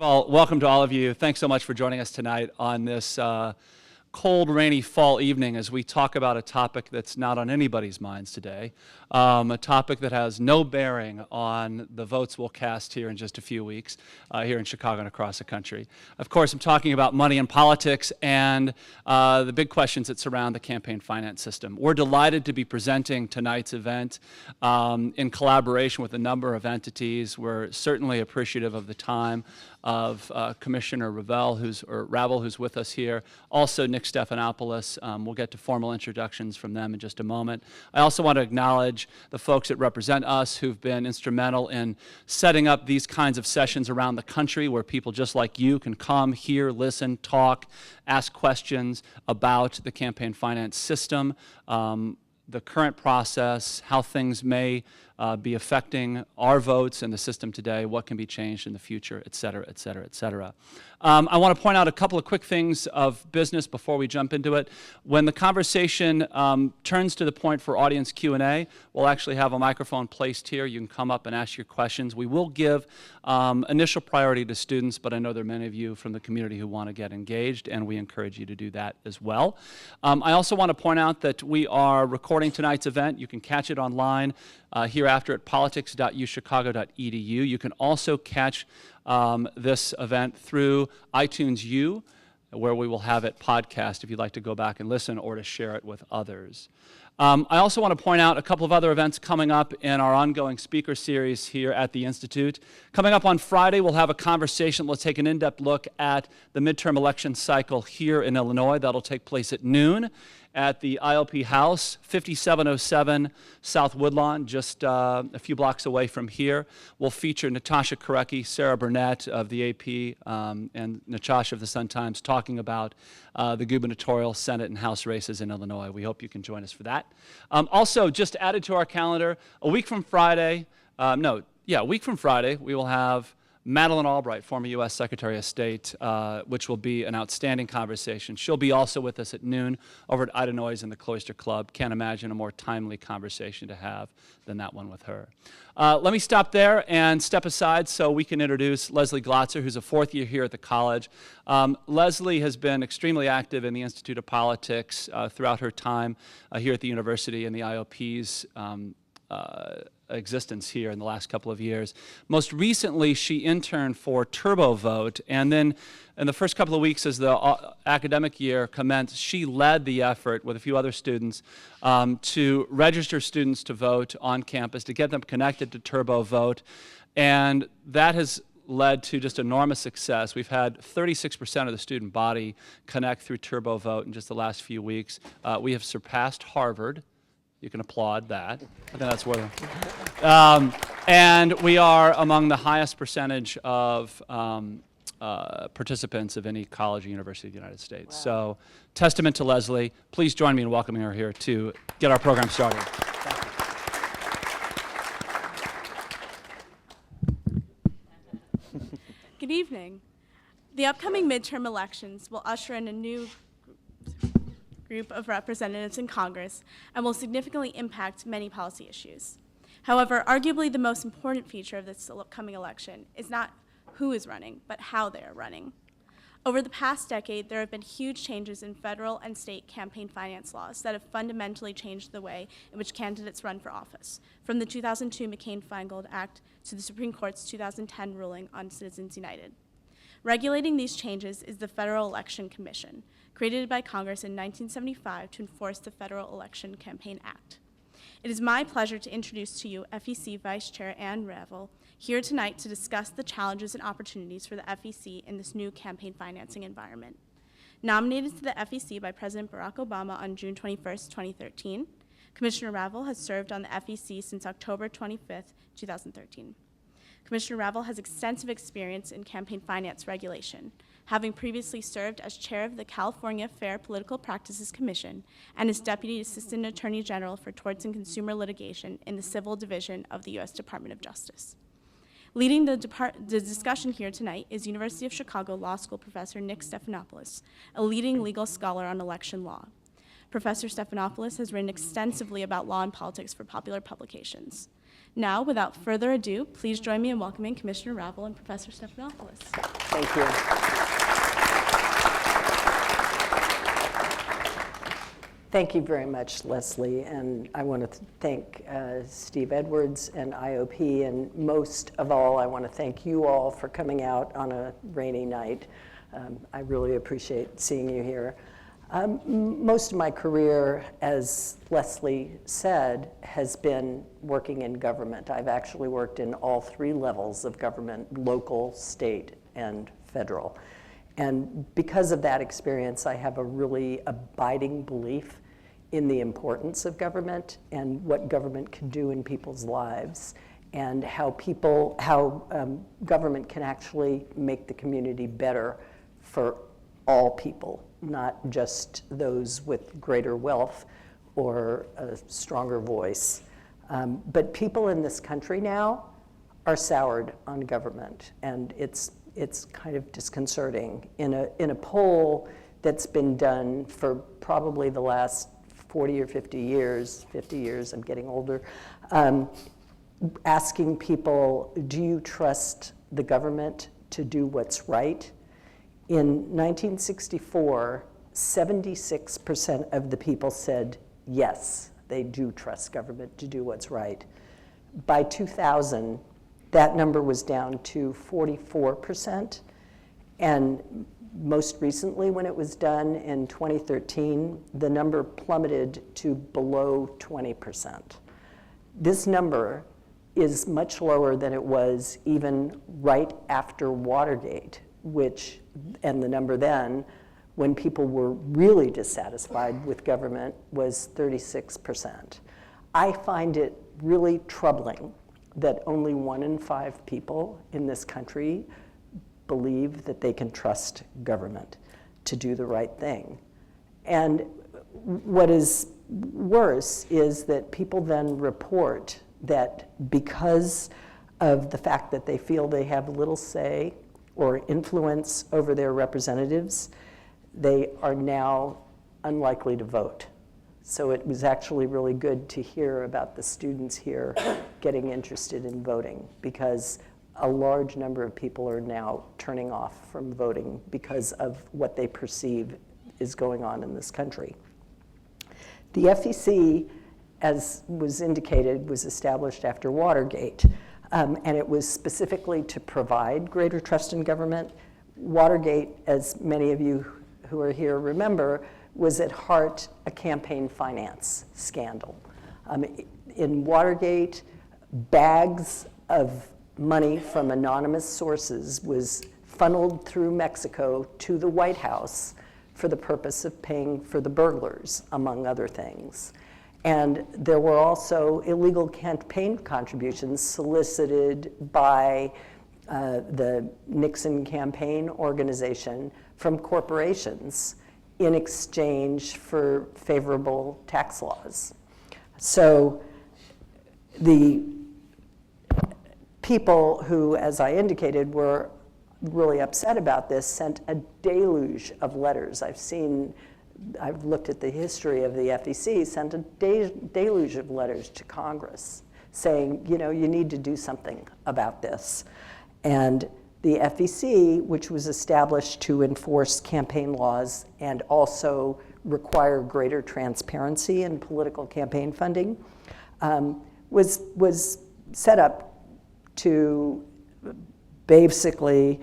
Well, welcome to all of you. Thanks so much for joining us tonight on this cold, rainy fall evening as we talk about a topic that's not on anybody's minds today, a topic that has no bearing on the votes we'll cast here in just a few weeks here in Chicago and across the country. Of course, I'm talking about money and politics and the big questions that surround the campaign finance system. We're delighted to be presenting tonight's event in collaboration with a number of entities. We're certainly appreciative of the time of Commissioner Ravel, who's with us here. Also, Nick Stephanopoulos. We'll get to formal introductions from them in just a moment. I also want to acknowledge the folks that represent us who've been instrumental in setting up these kinds of sessions around the country where people just like you can come, hear, listen, talk, ask questions about the campaign finance system, the current process, how things may be affecting our votes and the system today, what can be changed in the future, et cetera, et cetera, et cetera. I want to point out a couple of quick things of business before we jump into it. When the conversation turns to the point for audience Q&A, we'll actually have a microphone placed here. You can come up and ask your questions. We will give initial priority to students, but I know there are many of you from the community who want to get engaged, and we encourage you to do that as well. I also want to point out that we are recording tonight's event. You can catch it online hereafter at politics.uchicago.edu. You can also catch this event through iTunes U, where we will have it podcast if you'd like to go back and listen or to share it with others. I also want to point out a couple of other events coming up in our ongoing speaker series here at the Institute. Coming up on Friday, we'll have a conversation. Let's take an in-depth look at the midterm election cycle here in Illinois. That'll take place at noon at the IOP House, 5707 South Woodlawn, just a few blocks away from here. We'll feature Natasha Korecki, Sarah Burnett of the AP, and Natasha of the Sun-Times talking about the gubernatorial, Senate, and House races in Illinois. We hope you can join us for that. Also, just added to our calendar, a week from Friday, a week from Friday, we will have Madeleine Albright, former U.S. Secretary of State, which will be an outstanding conversation. She'll be also with us at noon over at Ida Noyes in the Cloister Club. Can't imagine a more timely conversation to have than that one with her. Let me stop there and step aside so we can introduce Leslie Glotzer, who's a fourth year here at the college. Leslie has been extremely active in the Institute of Politics throughout her time here at the university and the IOP's existence here in the last couple of years. Most recently, she interned for TurboVote, and then in the first couple of weeks as the academic year commenced, she led the effort with a few other students to register students to vote on campus, to get them connected to TurboVote, and that has led to just enormous success. We've had 36% of the student body connect through TurboVote in just the last few weeks. We have surpassed Harvard. You can applaud that. I think that's worth it. And we are among the highest percentage of participants of any college or university in the United States. Wow. So, testament to Leslie. Please join me in welcoming her here to get our program started. Good evening. The upcoming midterm elections will usher in a new group of representatives in Congress and will significantly impact many policy issues. However, arguably the most important feature of this upcoming election is not who is running, but how they are running. Over the past decade, there have been huge changes in federal and state campaign finance laws that have fundamentally changed the way in which candidates run for office, from the 2002 McCain-Feingold Act to the Supreme Court's 2010 ruling on Citizens United. Regulating these changes is the Federal Election Commission, created by Congress in 1975 to enforce the Federal Election Campaign Act. It is my pleasure to introduce to you FEC Vice Chair Ann Ravel, here tonight to discuss the challenges and opportunities for the FEC in this new campaign financing environment. Nominated to the FEC by President Barack Obama on June 21, 2013, Commissioner Ravel has served on the FEC since October 25, 2013. Commissioner Ravel has extensive experience in campaign finance regulation, having previously served as chair of the California Fair Political Practices Commission and as Deputy Assistant Attorney General for Torts and Consumer Litigation in the Civil Division of the U.S. Department of Justice. Leading the discussion here tonight is University of Chicago Law School Professor Nick Stephanopoulos, a leading legal scholar on election law. Professor Stephanopoulos has written extensively about law and politics for popular publications. Now, without further ado, please join me in welcoming Commissioner Ravel and Professor Stephanopoulos. Thank you. Thank you very much, Leslie, and I want to thank Steve Edwards and IOP, and most of all, I want to thank you all for coming out on a rainy night. I really appreciate seeing you here. Most of my career, as Leslie said, has been working in government. I've actually worked in all three levels of government: local, state, and federal. And because of that experience, I have a really abiding belief in the importance of government and what government can do in people's lives, and how government can actually make the community better for all people, not just those with greater wealth or a stronger voice. But people in this country now are soured on government, and it's kind of disconcerting. In a poll that's been done for probably the last 40 or 50 years, I'm getting older, asking people, do you trust the government to do what's right? In 1964, 76% of the people said yes, they do trust government to do what's right. By 2000, that number was down to 44%, and most recently, when it was done in 2013, the number plummeted to below 20%. This number is much lower than it was even right after Watergate, and the number then, when people were really dissatisfied with government, was 36%. I find it really troubling that only 1 in 5 people in this country believe that they can trust government to do the right thing. And what is worse is that people then report that because of the fact that they feel they have little say or influence over their representatives, they are now unlikely to vote. So it was actually really good to hear about the students here getting interested in voting, because a large number of people are now turning off from voting because of what they perceive is going on in this country. The FEC, as was indicated, was established after Watergate, and it was specifically to provide greater trust in government. Watergate, as many of you who are here remember, was at heart a campaign finance scandal. In Watergate, bags of money from anonymous sources was funneled through Mexico to the White House for the purpose of paying for the burglars, among other things. And there were also illegal campaign contributions solicited by the Nixon campaign organization from corporations in exchange for favorable tax laws. So the people who, as I indicated, were really upset about this sent a deluge of letters. I've looked at the history of the FEC, sent a deluge of letters to Congress saying, you need to do something about this. And the FEC, which was established to enforce campaign laws and also require greater transparency in political campaign funding, was set up to basically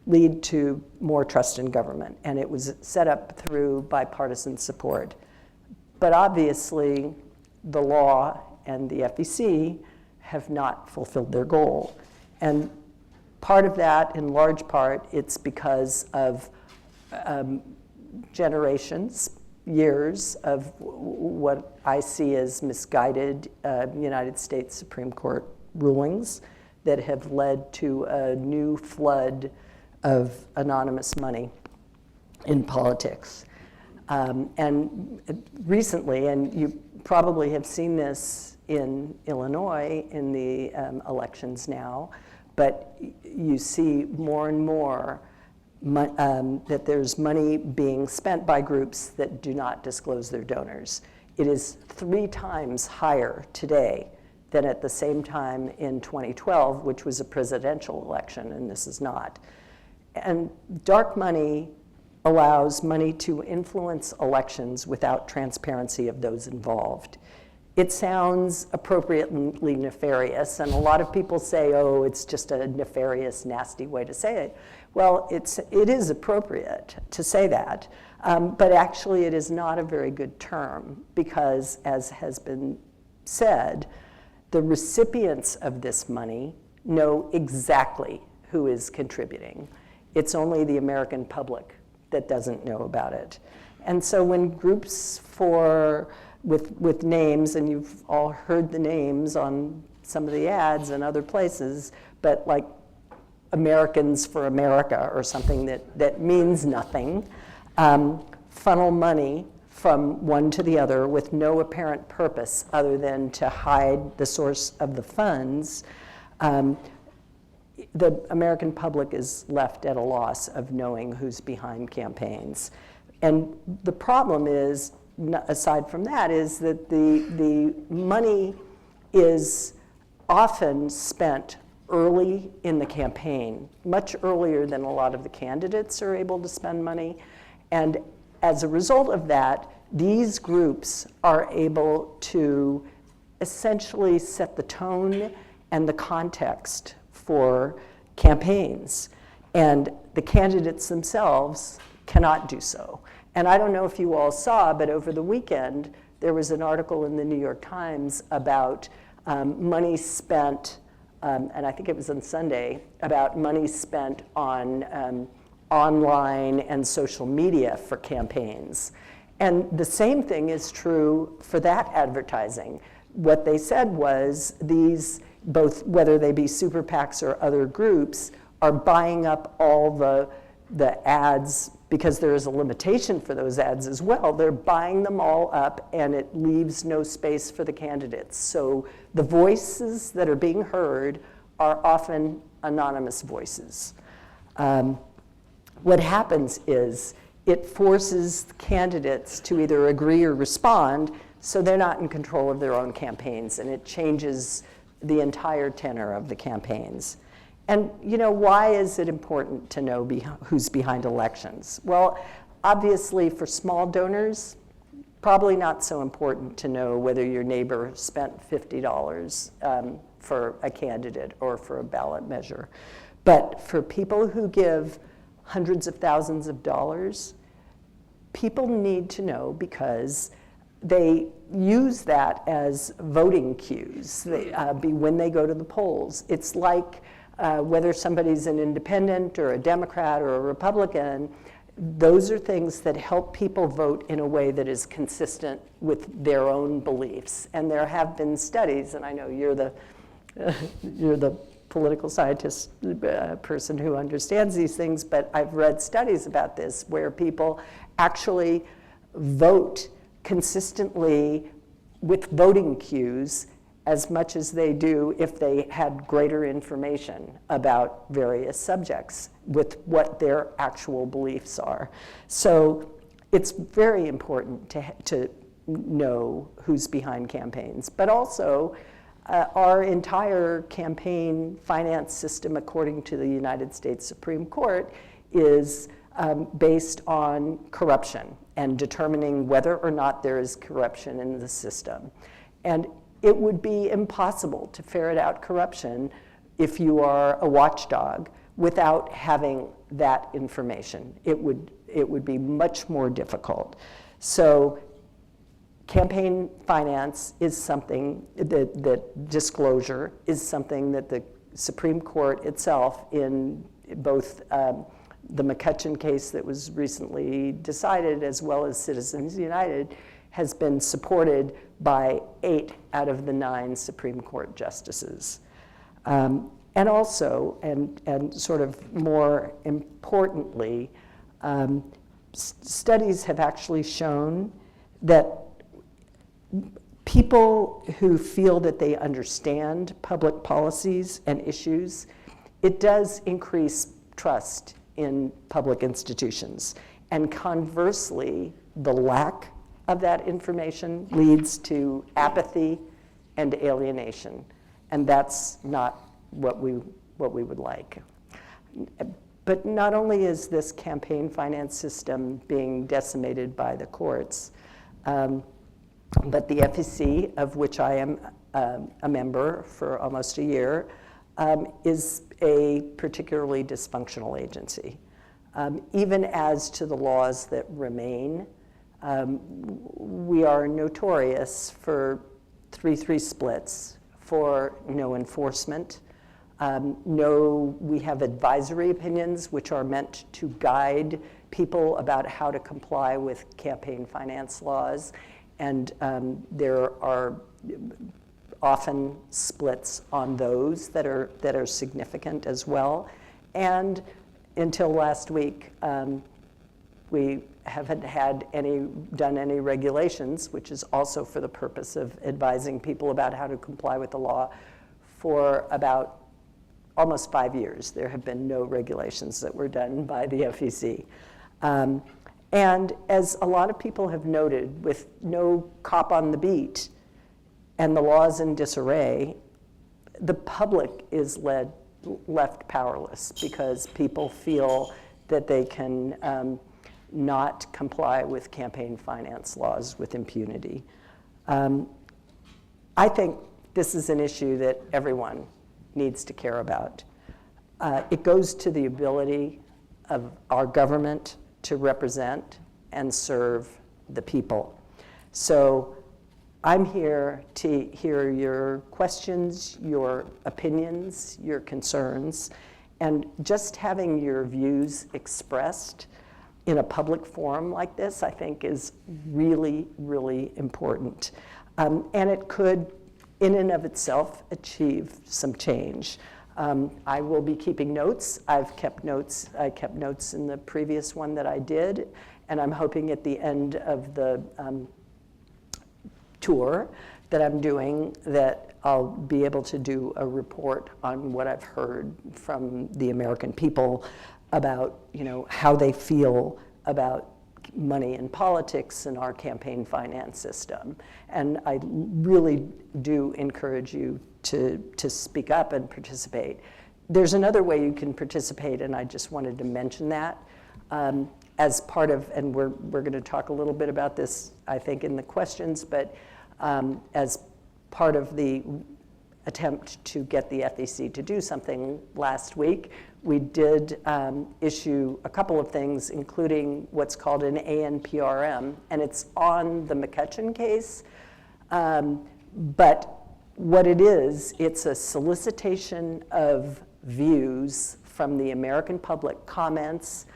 lead to more trust in government. And it was set up through bipartisan support. But obviously, the law and the FEC have not fulfilled their goal. And part of that, in large part, it's because of years of what I see as misguided United States Supreme Court rulings that have led to a new flood of anonymous money in politics. And recently, and you probably have seen this in Illinois in the elections now, but you see more and more that there's money being spent by groups that do not disclose their donors. It is 3 times higher today than at the same time in 2012, which was a presidential election, and this is not. And dark money allows money to influence elections without transparency of those involved. It sounds appropriately nefarious, and a lot of people say, oh, it's just a nefarious, nasty way to say it. Well, it is appropriate to say that, but actually it is not a very good term because, as has been said, the recipients of this money know exactly who is contributing. It's only the American public that doesn't know about it. And so when groups with names, and you've all heard the names on some of the ads and other places, but like Americans for America or something that means nothing, funnel money from one to the other with no apparent purpose other than to hide the source of the funds, the American public is left at a loss of knowing who's behind campaigns. And the problem is, aside from that, is that the money is often spent early in the campaign, much earlier than a lot of the candidates are able to spend money. And as a result of that, these groups are able to essentially set the tone and the context for campaigns. And the candidates themselves cannot do so. And I don't know if you all saw, but over the weekend, there was an article in the New York Times about money spent, and I think it was on Sunday, about money spent on online and social media for campaigns. And the same thing is true for that advertising. What they said was these, both whether they be super PACs or other groups, are buying up all the ads because there is a limitation for those ads as well. They're buying them all up and it leaves no space for the candidates. So the voices that are being heard are often anonymous voices. What happens is it forces candidates to either agree or respond so they're not in control of their own campaigns, and it changes the entire tenor of the campaigns. And why is it important to know who's behind elections? Well, obviously for small donors, probably not so important to know whether your neighbor spent $50 for a candidate or for a ballot measure. But for people who give hundreds of thousands of dollars, people need to know because they use that as voting cues when they go to the polls. It's like whether somebody's an independent or a Democrat or a Republican, those are things that help people vote in a way that is consistent with their own beliefs. And there have been studies, and I know you're the political scientist person who understands these things, but I've read studies about this where people actually vote consistently with voting cues as much as they do if they had greater information about various subjects with what their actual beliefs are. So it's very important to know who's behind campaigns, but also our entire campaign finance system, according to the United States Supreme Court, is based on corruption and determining whether or not there is corruption in the system. And it would be impossible to ferret out corruption if you are a watchdog without having that information. It would be much more difficult. So campaign finance is something that disclosure is something that the Supreme Court itself, in both the McCutcheon case that was recently decided as well as Citizens United, has been supported by 8 out of the 9 Supreme Court justices. And also, and sort of more importantly, studies have actually shown that people who feel that they understand public policies and issues, it does increase trust in public institutions. And conversely, the lack of that information leads to apathy and alienation. And that's not what we would like. But not only is this campaign finance system being decimated by the courts, but the FEC, of which I am a member for almost a year, is a particularly dysfunctional agency. Even as to the laws that remain, we are notorious for 3-3 splits, for no enforcement. We have advisory opinions which are meant to guide people about how to comply with campaign finance laws, and there are often splits on those that are significant as well. And until last week, we haven't done any regulations, which is also for the purpose of advising people about how to comply with the law, for about almost 5 years. There have been no regulations that were done by the FEC. And as a lot of people have noted, with no cop on the beat and the laws in disarray, the public is left powerless because people feel that they can not comply with campaign finance laws with impunity. I think this is an issue that everyone needs to care about. It goes to the ability of our government to represent and serve the people. So I'm here to hear your questions, your opinions, your concerns, and just having your views expressed in a public forum like this, I think, is really, really important. And it could, in and of itself, achieve some change. I will be keeping notes. I've kept notes. I kept notes in the previous one that I did, and I'm hoping at the end of the tour that I'm doing that I'll be able to do a report on what I've heard from the American people about, how they feel about money in politics and our campaign finance system. And I really do encourage you to speak up and participate. There's another way you can participate, and I just wanted to mention that. As part of, and we're going to talk a little bit about this, I think, in the questions, but as part of the attempt to get the FEC to do something last week, we did issue a couple of things, including what's called an ANPRM, and it's on the McCutcheon case. But what it is, it's a solicitation of views from the American public, comments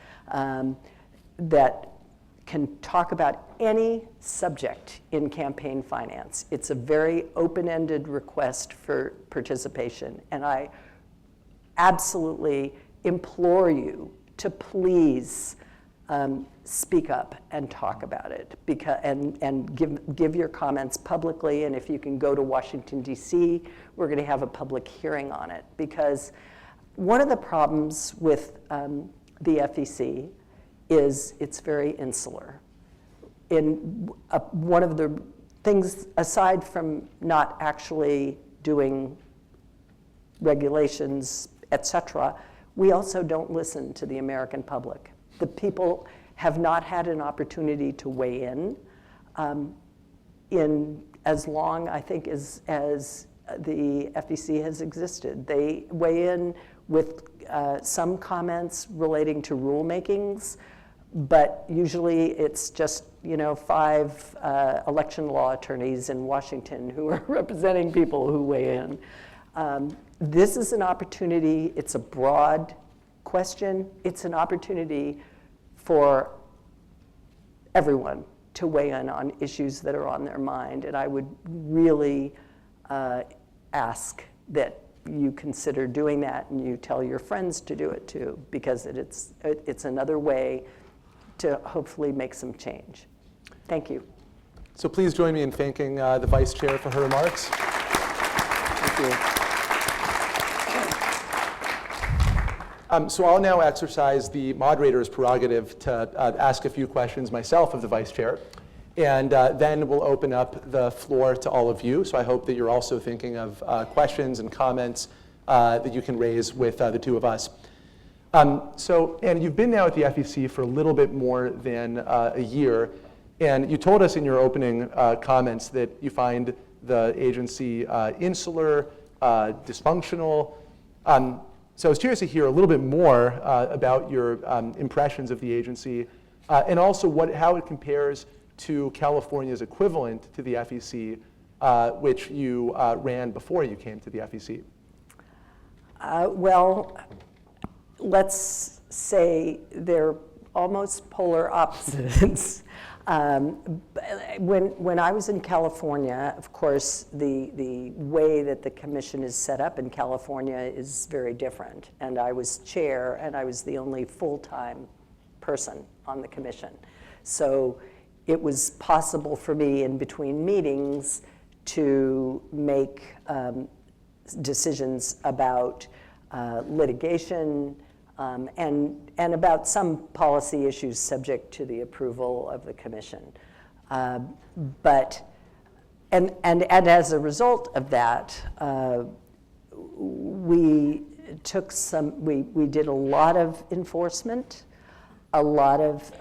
that can talk about any subject in campaign finance. It's a very open-ended request for participation, and I absolutely implore you to please speak up and talk about it, and give your comments publicly. And if you can go to Washington, D.C., we're going to have a public hearing on it, because one of the problems with the FEC is it's very insular. One of the things, aside from not actually doing regulations, et cetera, we also don't listen to the American public. The people have not had an opportunity to weigh in as long, I think, as the FEC has existed. They weigh in with some comments relating to rulemakings, but usually it's just 5 election law attorneys in Washington who are representing people who weigh in. This is an opportunity. It's a broad question. It's an opportunity for everyone to weigh in on issues that are on their mind, and I would really ask that you consider doing that, and you tell your friends to do it too, because it's another way to hopefully make some change. Thank you. So please join me in thanking the Vice Chair for her remarks. Thank you. So I'll now exercise the moderator's prerogative to ask a few questions myself of the vice chair. And then we'll open up the floor to all of you. So I hope that you're also thinking of questions and comments that you can raise with the two of us. So, Anna, you've been now at the FEC for a little bit more than a year. And you told us in your opening comments that you find the agency insular, dysfunctional. So I was curious to hear a little bit more about your impressions of the agency and also how it compares to California's equivalent to the FEC, which you ran before you came to the FEC. Well, let's say they're almost polar opposites. When I was in California, of course, the way that the commission is set up in California is very different. And I was chair, and I was the only full-time person on the commission. So it was possible for me in between meetings to make decisions about litigation, and about some policy issues subject to the approval of the commission. And as a result of that, we did a lot of enforcement, a lot of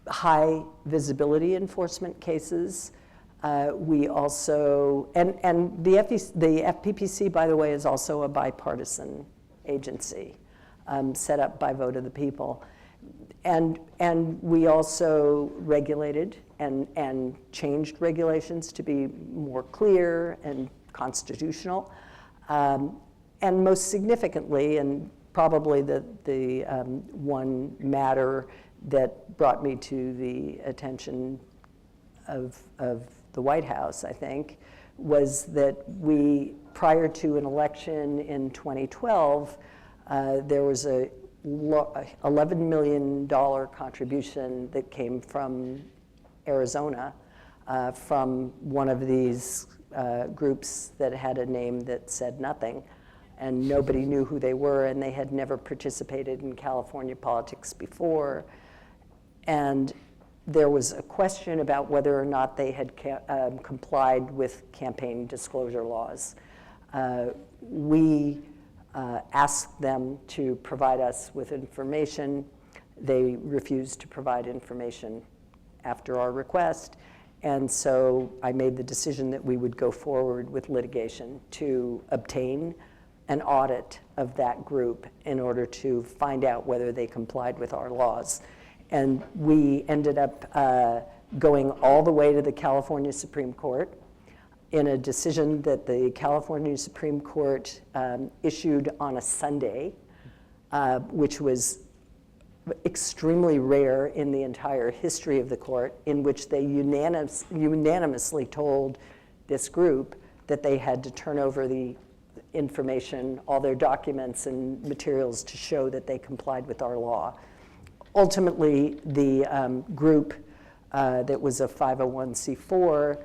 high visibility enforcement cases. We also, and the FPPC, by the way, is also a bipartisan agency set up by vote of the people. And we also regulated and changed regulations to be more clear and constitutional. And most significantly, and probably the one matter that brought me to the attention of the White House, I think, was that prior to an election in 2012, there was a $11 million contribution that came from Arizona, from one of these groups that had a name that said nothing, and nobody knew who they were, and they had never participated in California politics before. And there was a question about whether or not they had complied with campaign disclosure laws. We asked them to provide us with information. They refused to provide information after our request. And so I made the decision that we would go forward with litigation to obtain an audit of that group in order to find out whether they complied with our laws. And we ended up going all the way to the California Supreme Court in a decision that the California Supreme Court issued on a Sunday, which was extremely rare in the entire history of the court, in which they unanimously told this group that they had to turn over the information, all their documents and materials to show that they complied with our law. Ultimately, the group that was a 501c4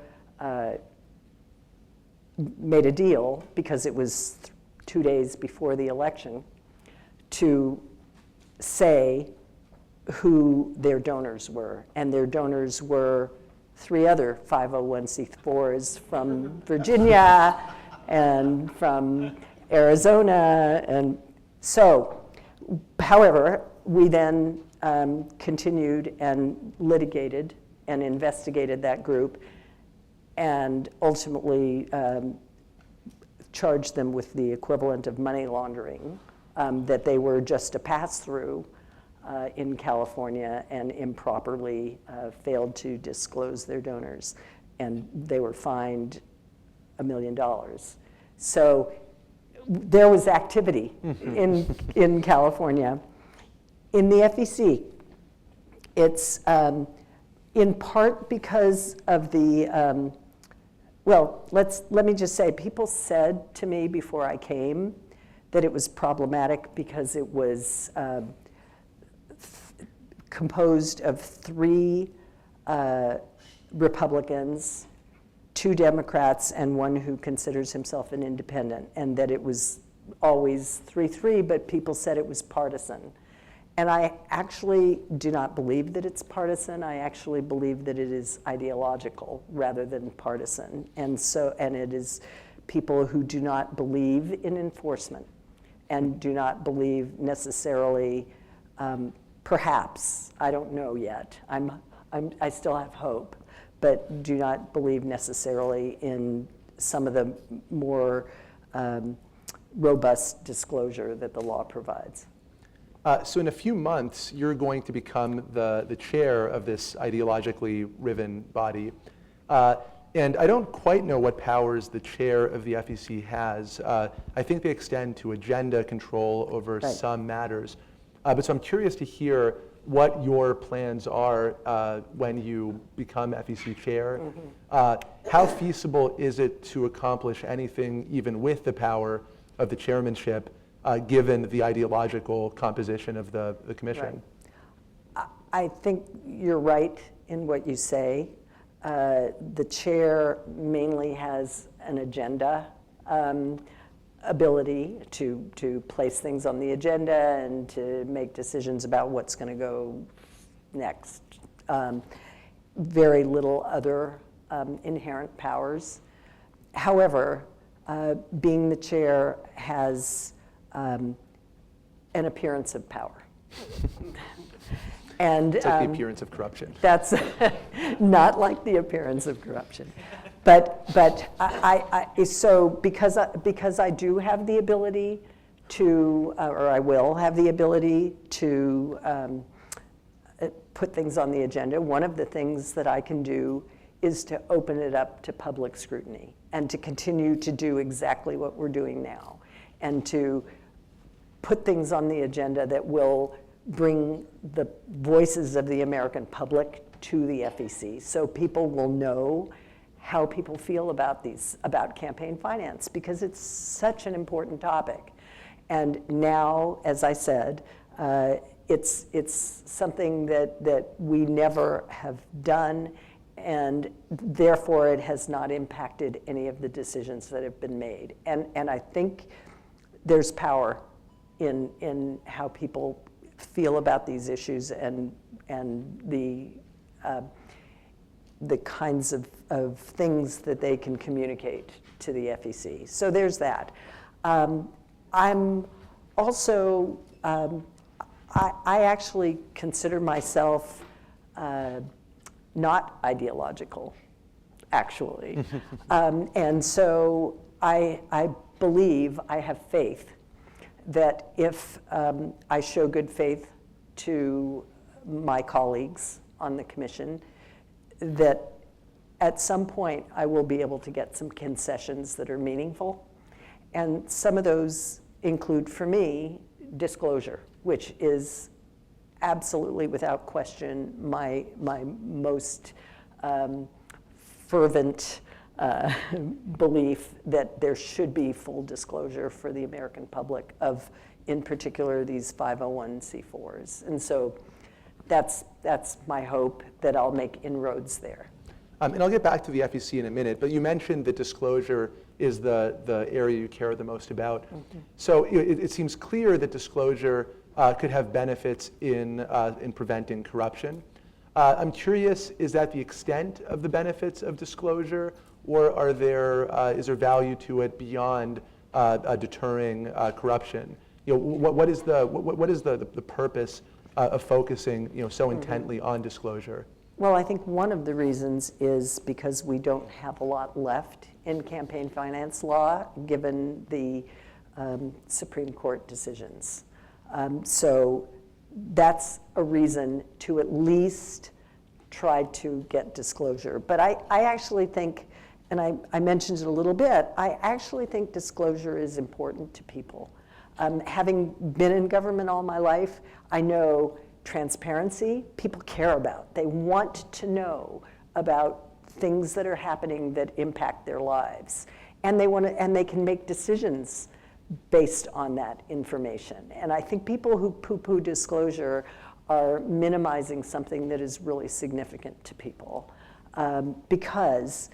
made a deal, because it was 2 days before the election, to say who their donors were. And their donors were 3 other 501c4s from Virginia and from Arizona. And so, however, we then continued and litigated and investigated that group, and ultimately charged them with the equivalent of money laundering, that they were just a pass-through in California and improperly failed to disclose their donors. And they were fined $1 million. So there was activity in California. In the FEC, it's in part because of the, well, let me just say, people said to me before I came that it was problematic because it was composed of 3 Republicans, 2 Democrats, and 1 who considers himself an independent, and that it was always 3-3, but people said it was partisan. And I actually do not believe that it's partisan. I actually believe that it is ideological rather than partisan. And it is people who do not believe in enforcement and do not believe necessarily, perhaps, I don't know yet, I still have hope, but do not believe necessarily in some of the more robust disclosure that the law provides. So in a few months, you're going to become the chair of this ideologically riven body. And I don't quite know what powers the chair of the FEC has. I think they extend to agenda control over Right. some matters. But so I'm curious to hear what your plans are when you become FEC chair. How feasible is it to accomplish anything even with the power of the chairmanship, given the ideological composition of the commission? Right. I think you're right in what you say. The chair mainly has an agenda ability to place things on the agenda and to make decisions about what's going to go next. Very little other inherent powers. However, being the chair has an appearance of power. And It's like the appearance of corruption. that's not like the appearance of corruption. But so because I do have the ability to, or I will have the ability to put things on the agenda, one of the things that I can do is to open it up to public scrutiny and to continue to do exactly what we're doing now and to put things on the agenda that will bring the voices of the American public to the FEC so people will know how people feel about campaign finance, because it's such an important topic. And now, as I said, it's something that we never have done, and therefore it has not impacted any of the decisions that have been made. And I think there's power in how people feel about these issues and the kinds of things that they can communicate to the FEC. So there's that. I'm also, I actually consider myself not ideological, actually. And so I believe, I have faith that if I show good faith to my colleagues on the commission, that at some point I will be able to get some concessions that are meaningful. And some of those include, for me, disclosure, which is absolutely, without question, my most fervent belief that there should be full disclosure for the American public of, in particular, these 501c4s. And so that's my hope, that I'll make inroads there. And I'll get back to the FEC in a minute, but you mentioned that disclosure is the area you care the most about. Mm-hmm. So it seems clear that disclosure could have benefits in preventing corruption. I'm curious, is that the extent of the benefits of disclosure, or is there value to it beyond deterring corruption? What is the purpose of focusing so intently on disclosure? Well, I think one of the reasons is because we don't have a lot left in campaign finance law, given the Supreme Court decisions. So that's a reason to at least try to get disclosure. But I actually think, and I mentioned it a little bit, I actually think disclosure is important to people. Having been in government all my life, I know transparency people care about. They want to know about things that are happening that impact their lives. And they can make decisions based on that information. And I think people who poo-poo disclosure are minimizing something that is really significant to people. Because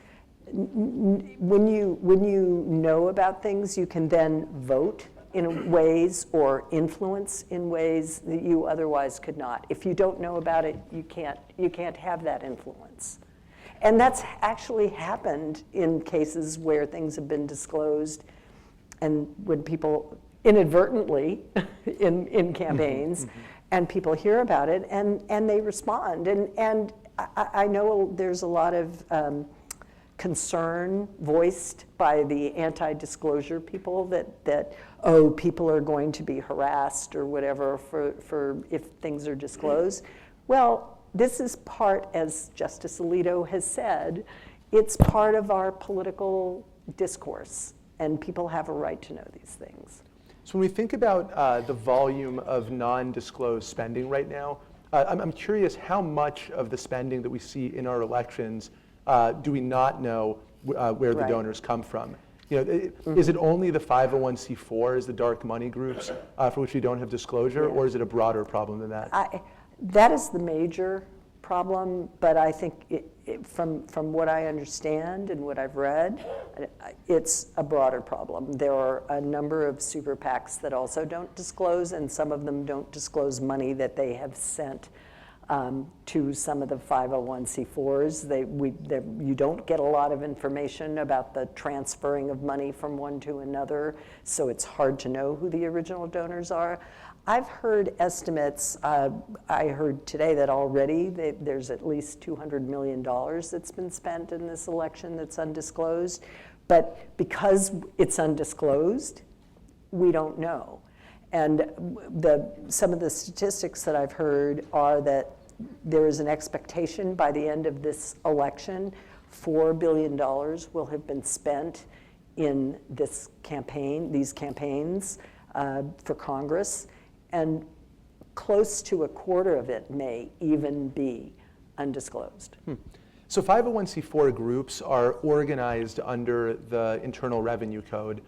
when you know about things, you can then vote in ways or influence in ways that you otherwise could not. If you don't know about it, you can't have that influence. And that's actually happened in cases where things have been disclosed and when people inadvertently in campaigns and people hear about it and they respond. And I know there's a lot of concern voiced by the anti-disclosure people that oh, people are going to be harassed or whatever for if things are disclosed. Well, this is part, as Justice Alito has said, it's part of our political discourse, and people have a right to know these things. So when we think about the volume of non-disclosed spending right now, I'm curious how much of the spending that we see in our elections do we not know where the donors come from? Is it only the 501c4s, the dark money groups, for which we don't have disclosure, or is it a broader problem than that? That is the major problem, but I think from what I understand and what I've read, it's a broader problem. There are a number of super PACs that also don't disclose, and some of them don't disclose money that they have sent to some of the 501c4s. You don't get a lot of information about the transferring of money from one to another, so it's hard to know who the original donors are. I've heard estimates, I heard today that already there's at least $200 million that's been spent in this election that's undisclosed, but because it's undisclosed, we don't know. And some of the statistics that I've heard are that there is an expectation by the end of this election, $4 billion will have been spent in these campaigns for Congress, and close to a quarter of it may even be undisclosed. So 501c4 groups are organized under the Internal Revenue Code.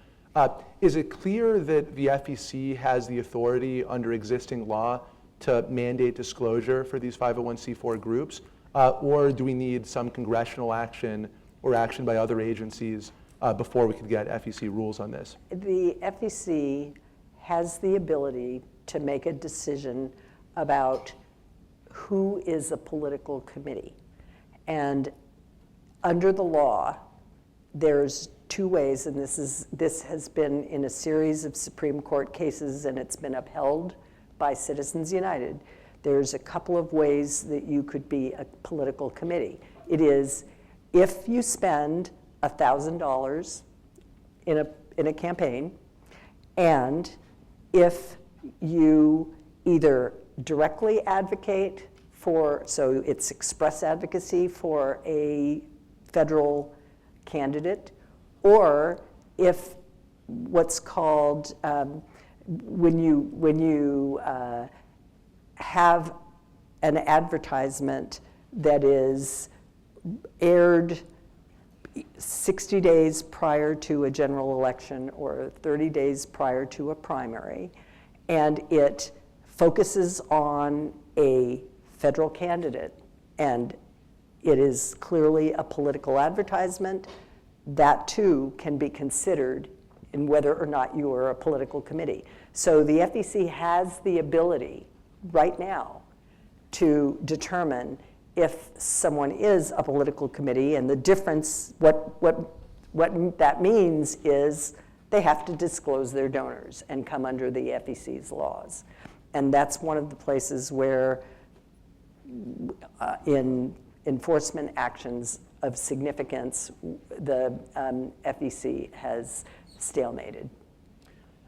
Is it clear that the FEC has the authority under existing law to mandate disclosure for these 501c4 groups? Or do we need some congressional action or action by other agencies before we could get FEC rules on this? The FEC has the ability to make a decision about who is a political committee. And under the law, there's two ways, and this has been in a series of Supreme Court cases, and it's been upheld by Citizens United. There's a couple of ways that you could be a political committee. It is if you spend $1,000 in a campaign, and if you either directly advocate for, so it's express advocacy for a federal candidate, or if what's called, when you have an advertisement that is aired 60 days prior to a general election or 30 days prior to a primary, and it focuses on a federal candidate, and it is clearly a political advertisement, that too can be considered in whether or not you are a political committee. So the FEC has the ability right now to determine if someone is a political committee, and the difference, what that means is they have to disclose their donors and come under the FEC's laws. And that's one of the places where in enforcement actions of significance, the FEC has stalemated.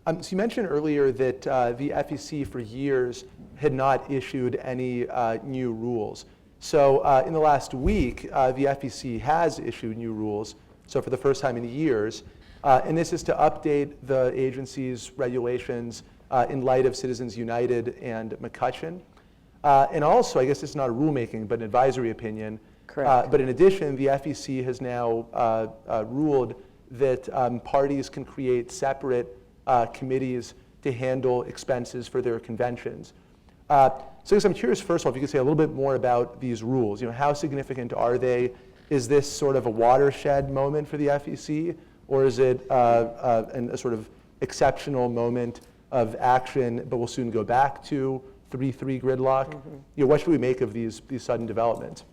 So you mentioned earlier that the FEC for years had not issued any new rules. So in the last week, the FEC has issued new rules, so for the first time in years, and this is to update the agency's regulations in light of Citizens United and McCutcheon. And also, I guess it's not a rulemaking, but an advisory opinion. Correct. But in addition, the FEC has now ruled that parties can create separate committees to handle expenses for their conventions. So I guess I'm curious, first of all, if you could say a little bit more about these rules. How significant are they? Is this sort of a watershed moment for the FEC, or is it a sort of exceptional moment of action, but we'll soon go back to 3-3 gridlock. What should we make of these sudden developments?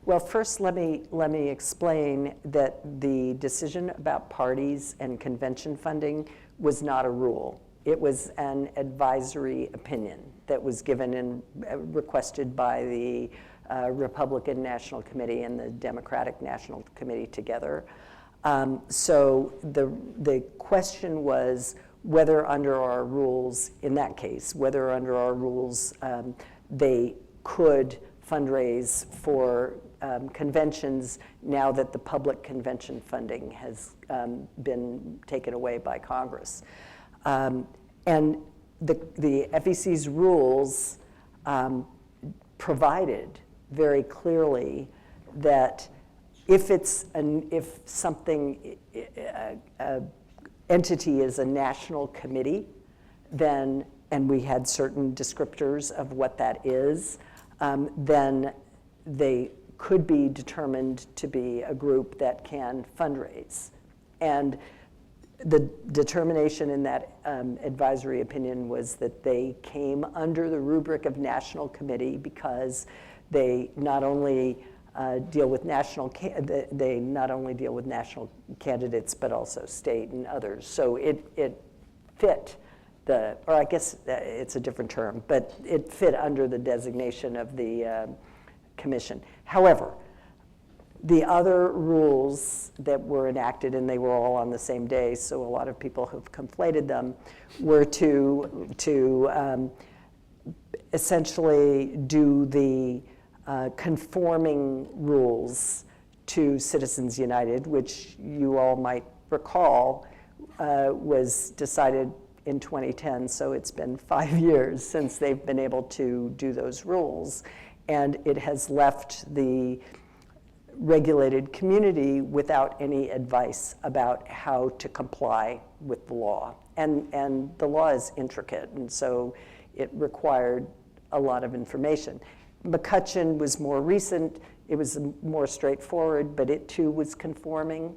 Well, first, let me explain that the decision about parties and convention funding was not a rule. It was an advisory opinion that was given and requested by the Republican National Committee and the Democratic National Committee together. So the question was whether under our rules, in that case, whether under our rules they could fundraise for conventions now that the public convention funding has been taken away by Congress. And the FEC's rules provided very clearly that if something entity is a national committee, then, and we had certain descriptors of what that is, then they could be determined to be a group that can fundraise. And the determination in that advisory opinion was that they came under the rubric of national committee because they not only deal with national candidates, but also state and others. So it fit or I guess it's a different term, but it fit under the designation of the commission. However, the other rules that were enacted, and they were all on the same day, so a lot of people have conflated them, were to essentially do the conforming rules to Citizens United, which you all might recall was decided in 2010, so it's been 5 years since they've been able to do those rules. And it has left the regulated community without any advice about how to comply with the law. And the law is intricate, and so it required a lot of information. McCutcheon was more recent, it was more straightforward, but it too was conforming.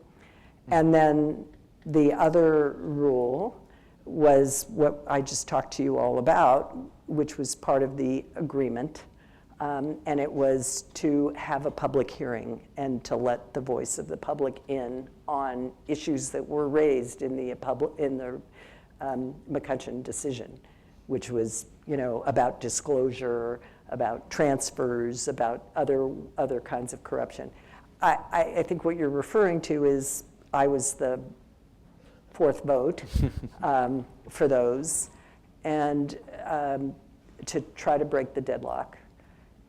And then the other rule was what I just talked to you all about, which was part of the agreement. And it was to have a public hearing and to let the voice of the public in on issues that were raised in the McCutcheon decision, which was, about disclosure, about transfers, about other kinds of corruption. I think what you're referring to is I was the fourth vote for those, and to try to break the deadlock.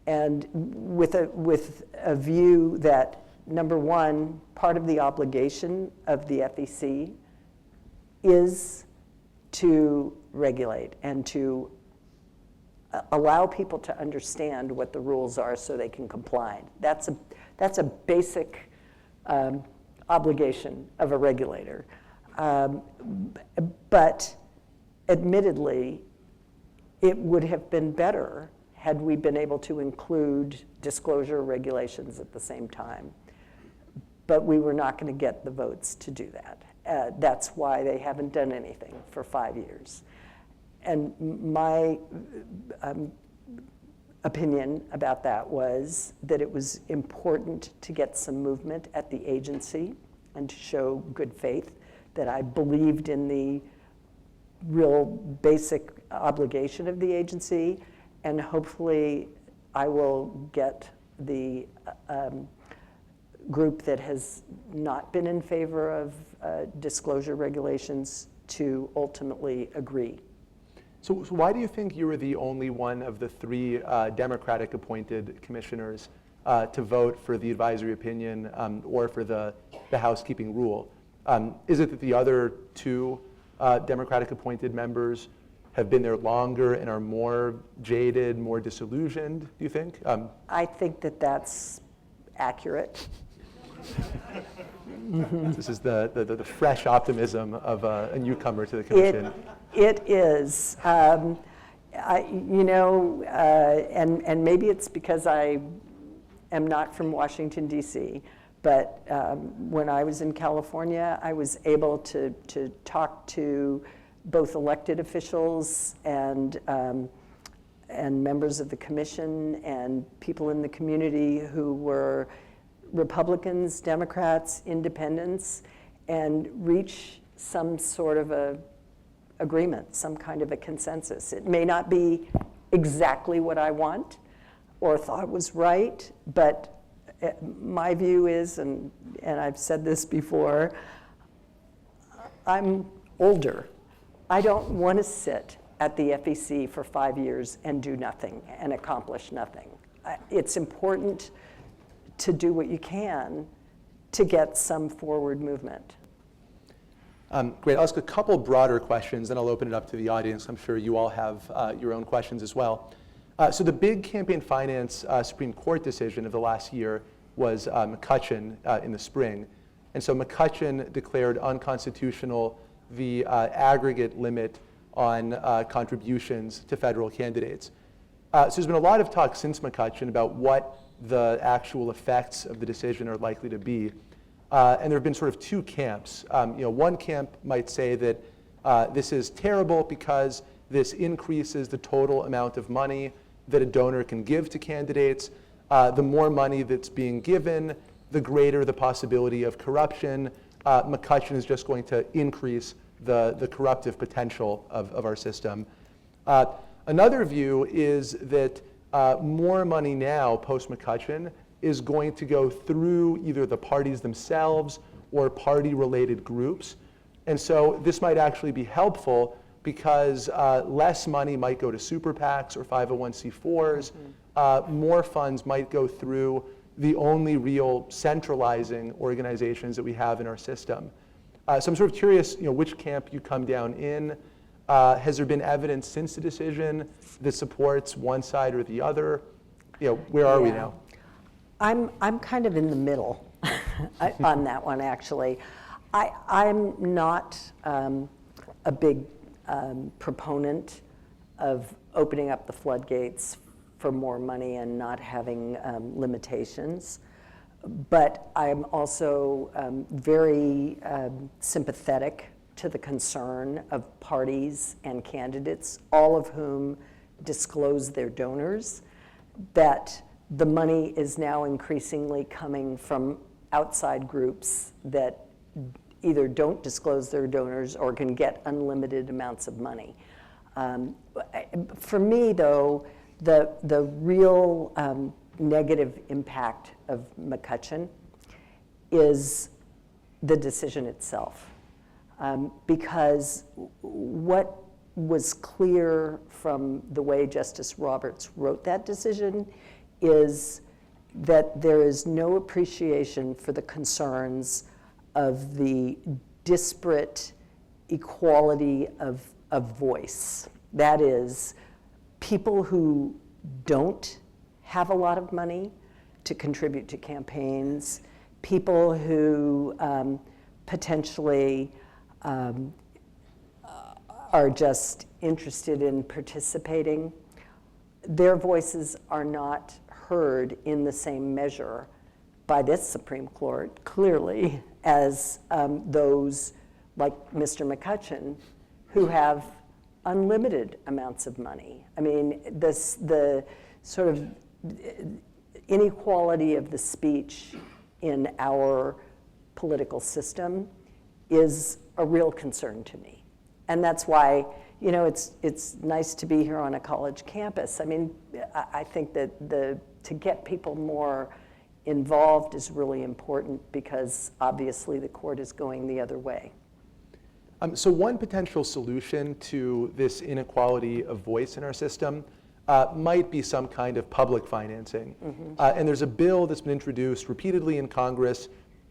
And with a view that, number one, part of the obligation of the FEC is to regulate and to allow people to understand what the rules are so they can comply. That's a basic obligation of a regulator. But admittedly, it would have been better had we been able to include disclosure regulations at the same time. But we were not going to get the votes to do that. That's why they haven't done anything for 5 years. And my opinion about that was that it was important to get some movement at the agency and to show good faith, that I believed in the real basic obligation of the agency, and hopefully I will get the group that has not been in favor of disclosure regulations to ultimately agree. So why do you think you were the only one of the 3 Democratic appointed commissioners to vote for the advisory opinion or for the housekeeping rule? Is it that the other 2 Democratic appointed members have been there longer and are more jaded, more disillusioned, do you think? I think that that's accurate. This is the fresh optimism of a newcomer to the commission. It is. And maybe it's because I am not from Washington, D.C., but when I was in California, I was able to talk to both elected officials and members of the commission and people in the community who were Republicans, Democrats, independents, and reach some sort of a agreement, some kind of a consensus. It may not be exactly what I want or thought was right, but my view is, and I've said this before, I'm older. I don't want to sit at the FEC for 5 years and do nothing and accomplish nothing. It's important to do what you can to get some forward movement. Great. I'll ask a couple broader questions, then I'll open it up to the audience. I'm sure you all have your own questions as well. So the big campaign finance Supreme Court decision of the last year was McCutcheon in the spring. And so McCutcheon declared unconstitutional the aggregate limit on contributions to federal candidates. So there's been a lot of talk since McCutcheon about what the actual effects of the decision are likely to be. And there have been sort of two camps. One camp might say that this is terrible because this increases the total amount of money that a donor can give to candidates. The more money that's being given, the greater the possibility of corruption. McCutcheon is just going to increase the corruptive potential of our system. Another view is that more money now, post-McCutcheon, is going to go through either the parties themselves or party-related groups. And so this might actually be helpful because less money might go to super PACs or 501c4s. More funds might go through the only real centralizing organizations that we have in our system. So I'm sort of curious, which camp you come down in. Has there been evidence since the decision that supports one side or the other? Where are we now? I'm kind of in the middle on that one, actually. I'm not a big proponent of opening up the floodgates for more money and not having limitations. But I'm also very sympathetic to the concern of parties and candidates, all of whom disclose their donors, that the money is now increasingly coming from outside groups that either don't disclose their donors or can get unlimited amounts of money. For me, though, the real negative impact of McCutcheon is the decision itself. Because what was clear from the way Justice Roberts wrote that decision is that there is no appreciation for the concerns of the disparate equality of voice. That is, people who don't have a lot of money to contribute to campaigns, people who potentially are just interested in participating, their voices are not heard in the same measure by this Supreme Court, clearly, as those like Mr. McCutcheon, who have unlimited amounts of money. I mean, the sort of inequality of the speech in our political system is a real concern to me. And that's why, it's nice to be here on a college campus. I mean, I think that to get people more involved is really important because obviously the court is going the other way. So one potential solution to this inequality of voice in our system might be some kind of public financing. And there's a bill that's been introduced repeatedly in Congress,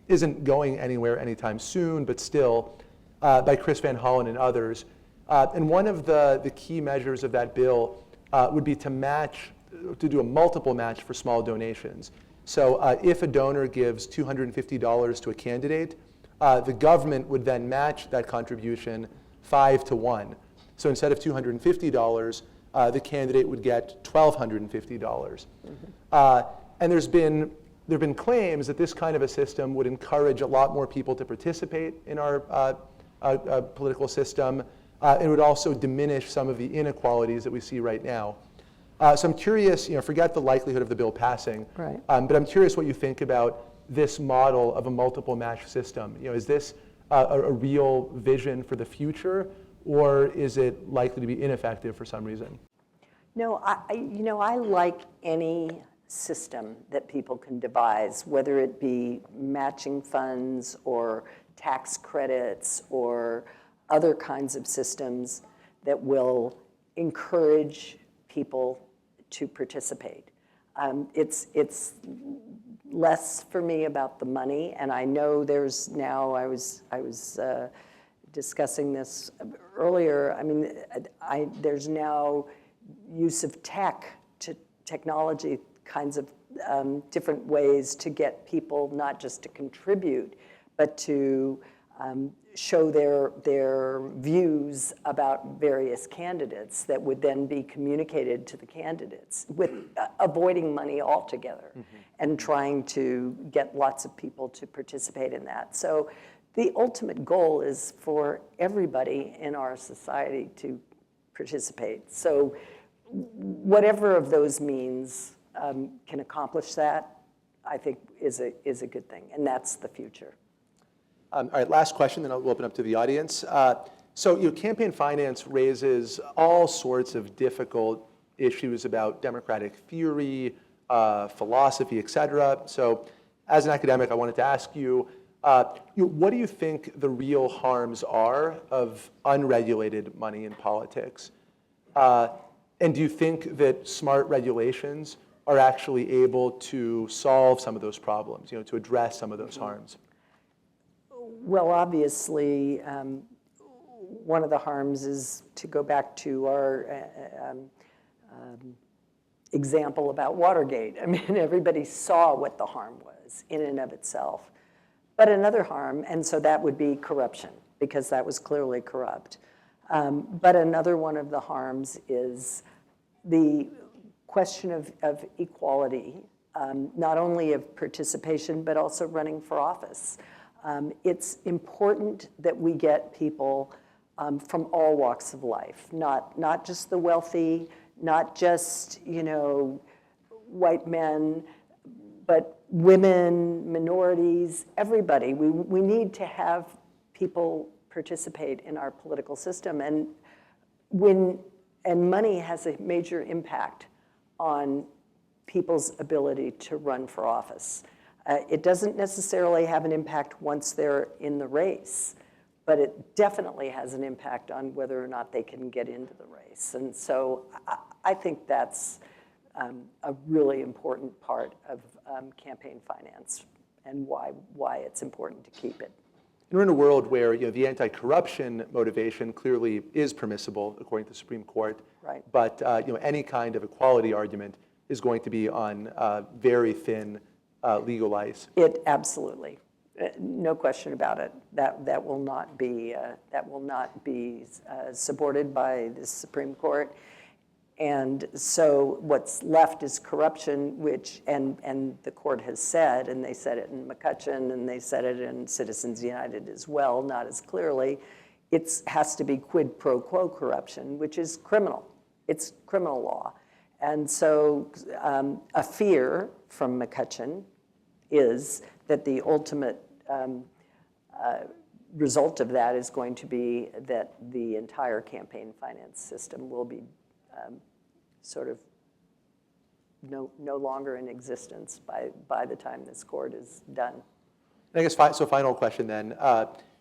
isn't going anywhere anytime soon, but still, by Chris Van Hollen and others. And one of the key measures of that bill would be to do a multiple match for small donations. So if a donor gives $250 to a candidate, the government would then match that contribution 5 to 1. So instead of $250, the candidate would get $1,250. And there have been claims that this kind of a system would encourage a lot more people to participate in our political system, It would also diminish some of the inequalities that we see right now. So I'm curious, forget the likelihood of the bill passing, Right. But I'm curious what you think about this model of a multiple match system. Is this a real vision for the future, or is it likely to be ineffective for some reason? No, I like any system that people can devise, whether it be matching funds or tax credits or other kinds of systems that will encourage people to participate. It's less for me about the money, and I know there's now, I was discussing this earlier, I mean, there's now use of technology kinds of different ways to get people not just to contribute, but to show their views about various candidates that would then be communicated to the candidates, with avoiding money altogether and trying to get lots of people to participate in that. So the ultimate goal is for everybody in our society to participate. So whatever of those means can accomplish that, I think is a good thing, and that's the future. All right, last question, then I'll open up to the audience. So campaign finance raises all sorts of difficult issues about democratic theory, philosophy, et cetera. So as an academic, I wanted to ask you, what do you think the real harms are of unregulated money in politics? And do you think that smart regulations are actually able to solve some of those problems, to address some of those harms? Well, obviously, one of the harms is to go back to our example about Watergate. I mean, everybody saw what the harm was in and of itself. But another harm, and so that would be corruption, because that was clearly corrupt. But another one of the harms is the question of equality, not only of participation, but also running for office. It's important that we get people from all walks of life, not just the wealthy, not just white men, but women, minorities, everybody. We need to have people participate in our political system, and money has a major impact on people's ability to run for office. It doesn't necessarily have an impact once they're in the race, but it definitely has an impact on whether or not they can get into the race. And so I think that's a really important part of campaign finance, and why it's important to keep it. We're in a world where the anti-corruption motivation clearly is permissible, according to the Supreme Court. Right. But any kind of equality argument is going to be on very thin legal ice. It absolutely, no question about it. That will not be supported by the Supreme Court. And so what's left is corruption, which and the court has said, and they said it in McCutcheon, and they said it in Citizens United as well, not as clearly. It has to be quid pro quo corruption, which is criminal. It's criminal law. And so a fear from McCutcheon is that the ultimate result of that is going to be that the entire campaign finance system will be sort of no longer in existence by the time this court is done. And I guess so final question then.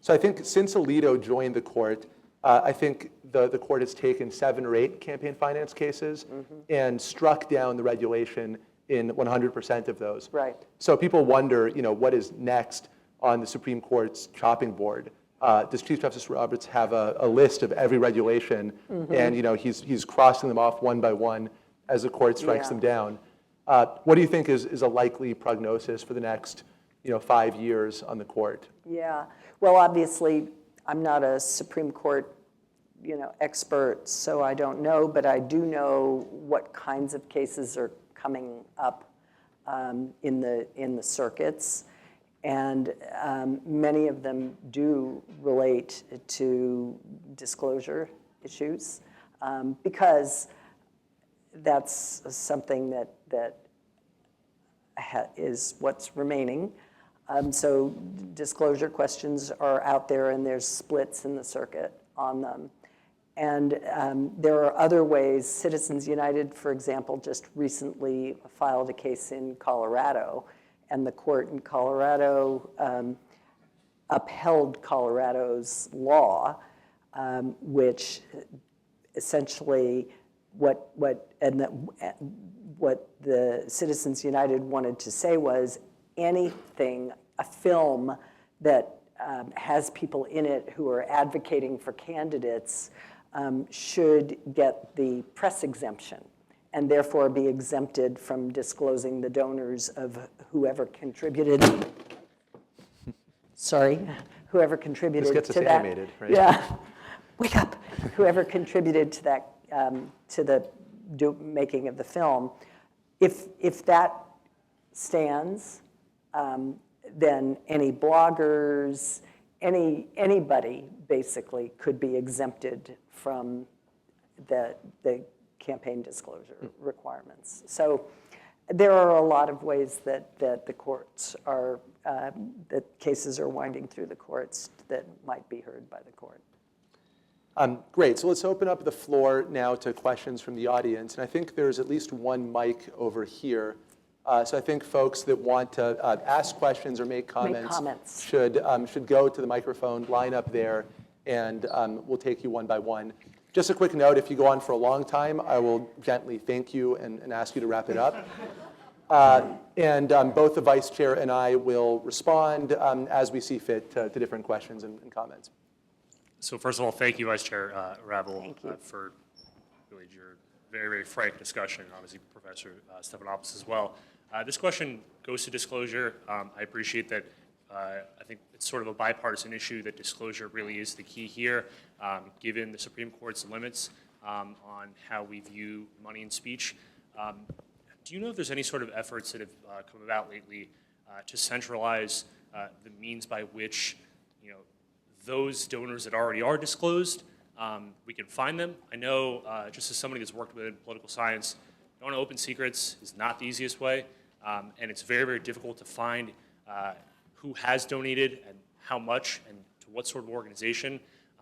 So I think since Alito joined the court, I think the court has taken 7 or 8 campaign finance cases and struck down the regulation in 100% of those. Right. So people wonder, what is next on the Supreme Court's chopping board? Does Chief Justice Roberts have a list of every regulation, and he's crossing them off one by one as the court strikes them down? What do you think is a likely prognosis for the next 5 years on the court? Yeah. Well, obviously, I'm not a Supreme Court expert, so I don't know, but I do know what kinds of cases are coming up in the circuits. And many of them do relate to disclosure issues, because that's something that is what's remaining. So disclosure questions are out there, and there's splits in the circuit on them. And there are other ways. Citizens United, for example, just recently filed a case in Colorado, and the court in Colorado upheld Colorado's law, which essentially what the Citizens United wanted to say was anything, a film that has people in it who are advocating for candidates should get the press exemption and therefore be exempted from disclosing the donors of whoever contributed. Sorry, whoever contributed to that. This gets us animated, right? Yeah, wake up. Whoever contributed to that, to the making of the film. If that stands, then any bloggers, anybody basically could be exempted from the campaign disclosure requirements. So there are a lot of ways that the courts are, that cases are winding through the courts that might be heard by the court. Great, so let's open up the floor now to questions from the audience. And I think there's at least one mic over here. So I think folks that want to ask questions or make comments, should go to the microphone, line up there, and we'll take you one by one. Just a quick note, if you go on for a long time, I will gently thank you and ask you to wrap it up. And both the vice chair and I will respond as we see fit to different questions and comments. So first of all, thank you, Vice Chair Ravel, for really your very, very frank discussion, and obviously Professor Stephanopoulos as well. This question goes to disclosure. I appreciate that. I think it's sort of a bipartisan issue that disclosure really is the key here, given the Supreme Court's limits on how we view money in speech. Do you know if there's any sort of efforts that have come about lately to centralize the means by which, those donors that already are disclosed, we can find them? I know, just as somebody that's worked within political science, knowing open secrets is not the easiest way, and it's very, very difficult to find who has donated and how much and to what sort of organization.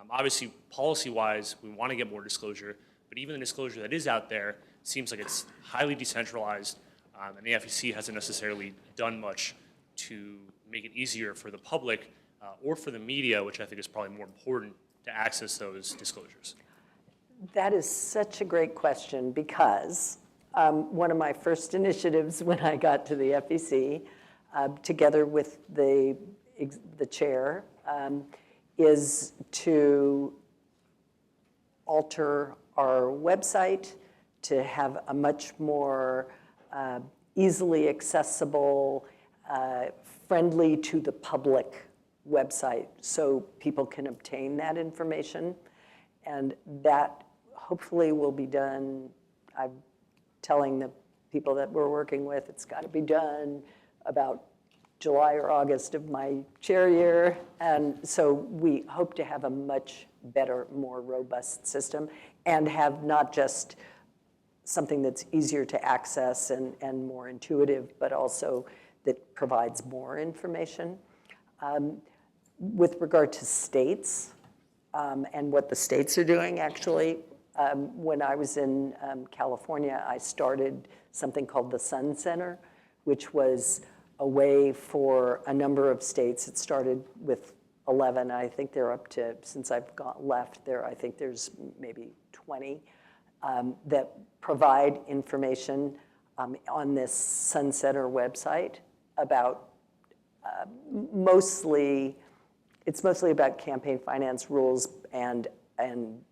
Obviously, policy-wise, we want to get more disclosure, but even the disclosure that is out there seems like it's highly decentralized, and the FEC hasn't necessarily done much to make it easier for the public or for the media, which I think is probably more important, to access those disclosures. That is such a great question, because one of my first initiatives when I got to the FEC, together with the chair, is to alter our website to have a much more easily accessible, friendly to the public website, so people can obtain that information. And that hopefully will be done. I'm telling the people that we're working with it's got to be done about July or August of my chair year. And so we hope to have a much better, more robust system, and have not just something that's easier to access and more intuitive, but also that provides more information. With regard to states and what the states are doing, actually, when I was in California, I started something called the Sun Center, which was a way for a number of states. It started with 11. I think they're up to, since I've left there, I think there's maybe 20 that provide information on this Sun Center website about it's mostly about campaign finance rules and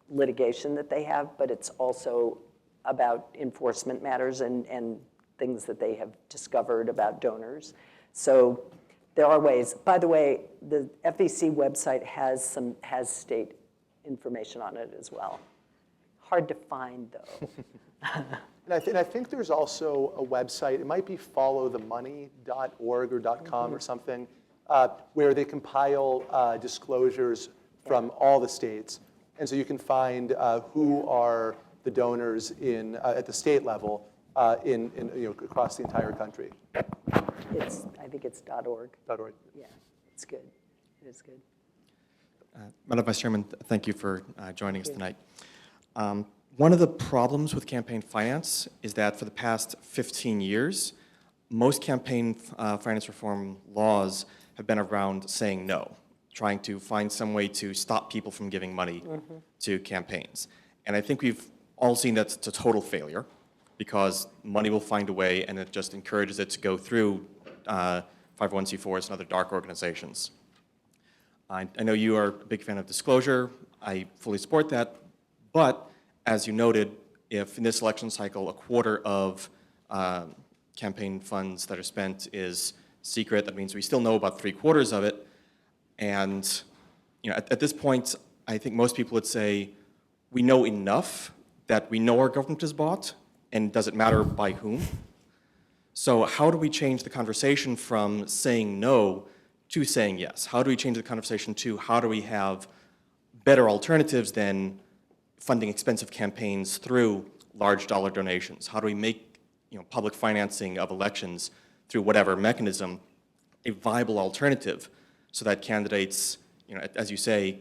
litigation that they have, but it's also about enforcement matters and things that they have discovered about donors. So there are ways. By the way, the FEC website has state information on it as well. Hard to find, though. And I think there's also a website, it might be followthemoney.org or .com or something, where they compile disclosures from all the states. And so you can find who are the donors at the state level across the entire country. I think it's .org. .org. Yeah, it's good. It is good. Madam Vice Chairman, thank you for joining us tonight. One of the problems with campaign finance is that for the past 15 years, most campaign finance reform laws have been around saying no, trying to find some way to stop people from giving money to campaigns. And I think we've all seen that's a total failure because money will find a way and it just encourages it to go through 501c4s and other dark organizations. I know you are a big fan of disclosure. I fully support that. But as you noted, if in this election cycle a quarter of campaign funds that are spent is secret, that means we still know about 3/4 of it. And at this point, I think most people would say we know enough that we know our government is bought, and does it matter by whom? So how do we change the conversation from saying no to saying yes? How do we change the conversation to how do we have better alternatives than funding expensive campaigns through large dollar donations? How do we make public financing of elections through whatever mechanism a viable alternative so that candidates, as you say,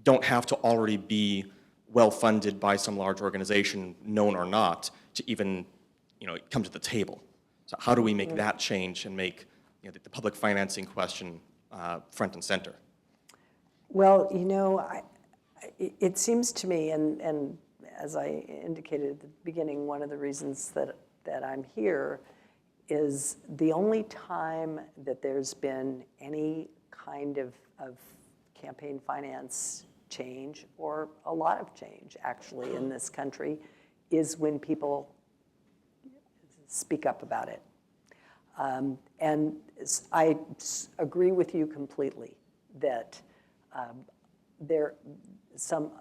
don't have to already be well funded by some large organization, known or not, to even come to the table? So how do we make that change and make the public financing question front and center? Well, it seems to me, and as I indicated at the beginning, one of the reasons that I'm here is the only time that there's been any kind of campaign finance change, or a lot of change actually in this country, is when people speak up about it. And I agree with you completely that some,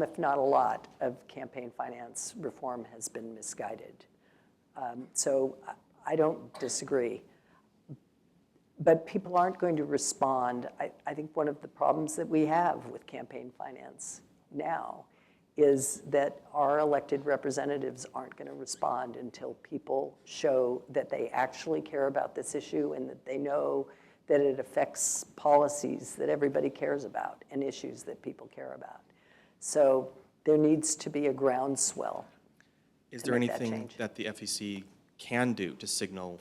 if not a lot, of campaign finance reform has been misguided. So I don't disagree. But people aren't going to respond. I think one of the problems that we have with campaign finance now is that our elected representatives aren't going to respond until people show that they actually care about this issue and that they know that it affects policies that everybody cares about and issues that people care about. So there needs to be a groundswell. Is there anything that the FEC can do to signal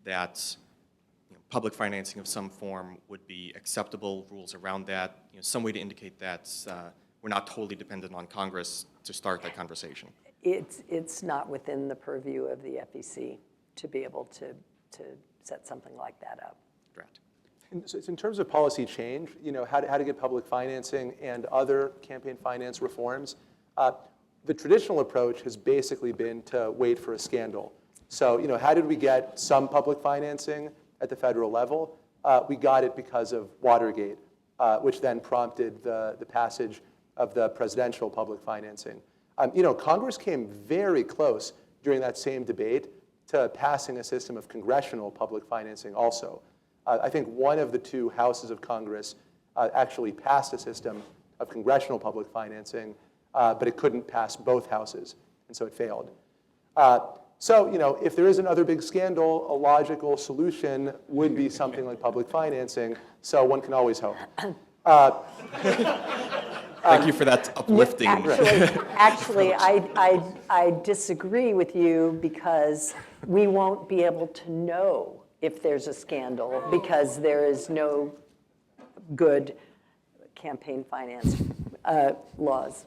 that public financing of some form would be acceptable, rules around that, some way to indicate that we're not totally dependent on Congress to start that conversation? It's not within the purview of the FEC to be able to set something like that up. Correct. So in terms of policy change, how to get public financing and other campaign finance reforms, the traditional approach has basically been to wait for a scandal. So, how did we get some public financing at the federal level? We got it because of Watergate, which then prompted the passage of the presidential public financing. Congress came very close during that same debate to passing a system of congressional public financing also. I think one of the two houses of Congress actually passed a system of congressional public financing, but it couldn't pass both houses, and so it failed. So, if there is another big scandal, a logical solution would be something like public financing, so one can always hope. Thank you for that uplifting. Actually, I disagree with you because we won't be able to know if there's a scandal because there is no good campaign finance laws.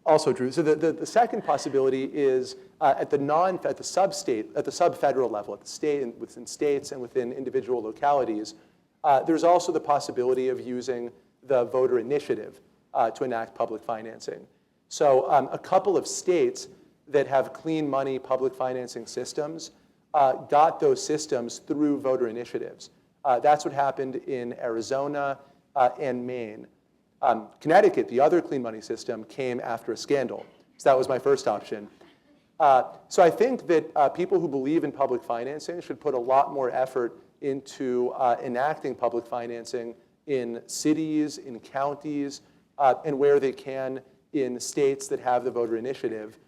Also true. So the second possibility is at the sub-federal level, at the state and within states and within individual localities. There's also the possibility of using the voter initiative to enact public financing. So a couple of states that have clean money public financing systems got those systems through voter initiatives. That's what happened in Arizona and Maine. Connecticut, the other clean money system, came after a scandal. So that was my first option. So I think that people who believe in public financing should put a lot more effort into enacting public financing in cities, in counties, and where they can in states that have the voter initiative.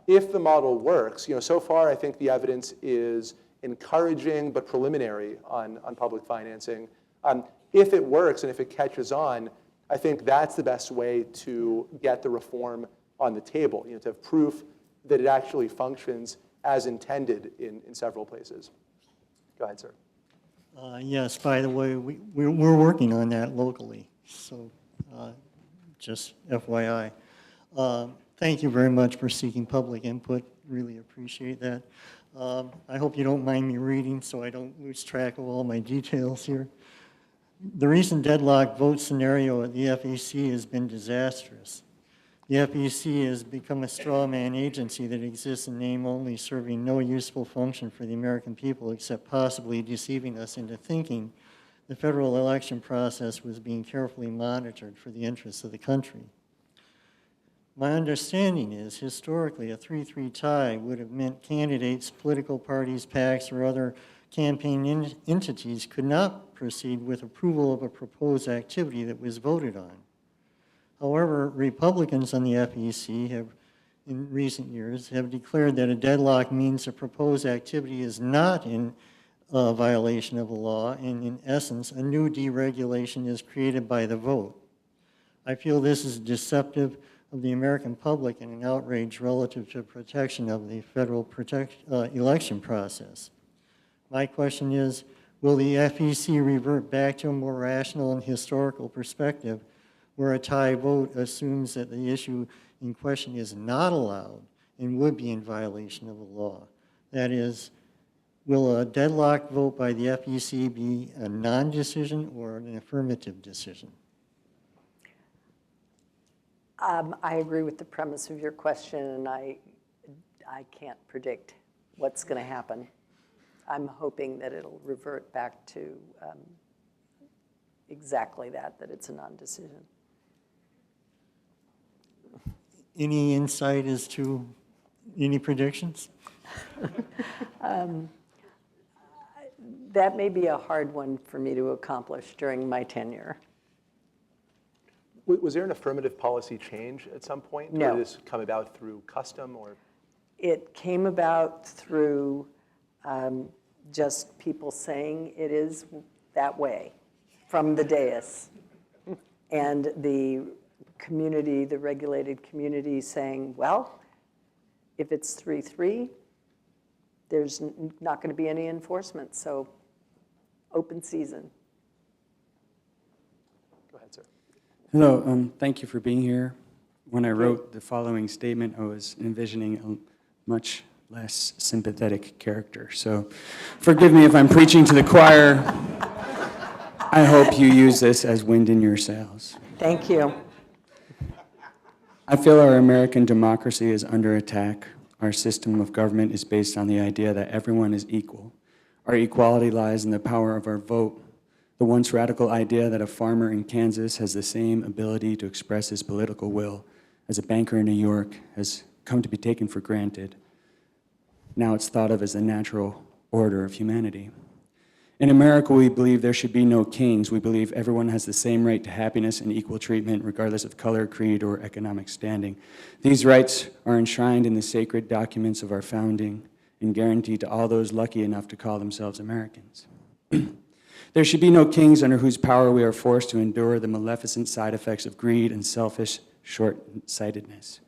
If the model works, so far I think the evidence is encouraging but preliminary on public financing. If it works and if it catches on, I think that's the best way to get the reform on the table, to have proof that it actually functions as intended in several places. Go ahead, sir. Yes, by the way, we're working on that locally, so just FYI. Thank you very much for seeking public input. Really appreciate that. I hope you don't mind me reading so I don't lose track of all my details here. The recent deadlock vote scenario at the FEC has been disastrous. The FEC has become a straw man agency that exists in name only, serving no useful function for the American people except possibly deceiving us into thinking the federal election process was being carefully monitored for the interests of the country. My understanding is, historically, a 3-3 tie would have meant candidates, political parties, PACs, or other campaign entities could not proceed with approval of a proposed activity that was voted on. However, Republicans on the FEC have, in recent years, have declared that a deadlock means a proposed activity is not in violation of the law, and in essence, a new deregulation is created by the vote. I feel this is deceptive of the American public and an outrage relative to protection of the federal election process. My question is, will the FEC revert back to a more rational and historical perspective where a tie vote assumes that the issue in question is not allowed and would be in violation of the law? That is, will a deadlock vote by the FEC be a non-decision or an affirmative decision? I agree with the premise of your question, and I can't predict what's going to happen. I'm hoping that it'll revert back to exactly that it's a non-decision. Any insight as to any predictions? That may be a hard one for me to accomplish during my tenure. Was there an affirmative policy change at some point? No. Or did this come about through custom or? It came about through just people saying it is that way from the dais. And the community, the regulated community saying, well, if it's 3-3, there's not going to be any enforcement, so open season. Go ahead, sir. Hello, thank you for being here. When I wrote the following statement, I was envisioning a much less sympathetic character. So forgive me if I'm preaching to the choir. I hope you use this as wind in your sails. Thank you. I feel our American democracy is under attack. Our system of government is based on the idea that everyone is equal. Our equality lies in the power of our vote. The once radical idea that a farmer in Kansas has the same ability to express his political will as a banker in New York has come to be taken for granted. Now it's thought of as the natural order of humanity. In America, we believe there should be no kings. We believe everyone has the same right to happiness and equal treatment, regardless of color, creed, or economic standing. These rights are enshrined in the sacred documents of our founding and guaranteed to all those lucky enough to call themselves Americans. There should be no kings under whose power we are forced to endure the maleficent side effects of greed and selfish short-sightedness.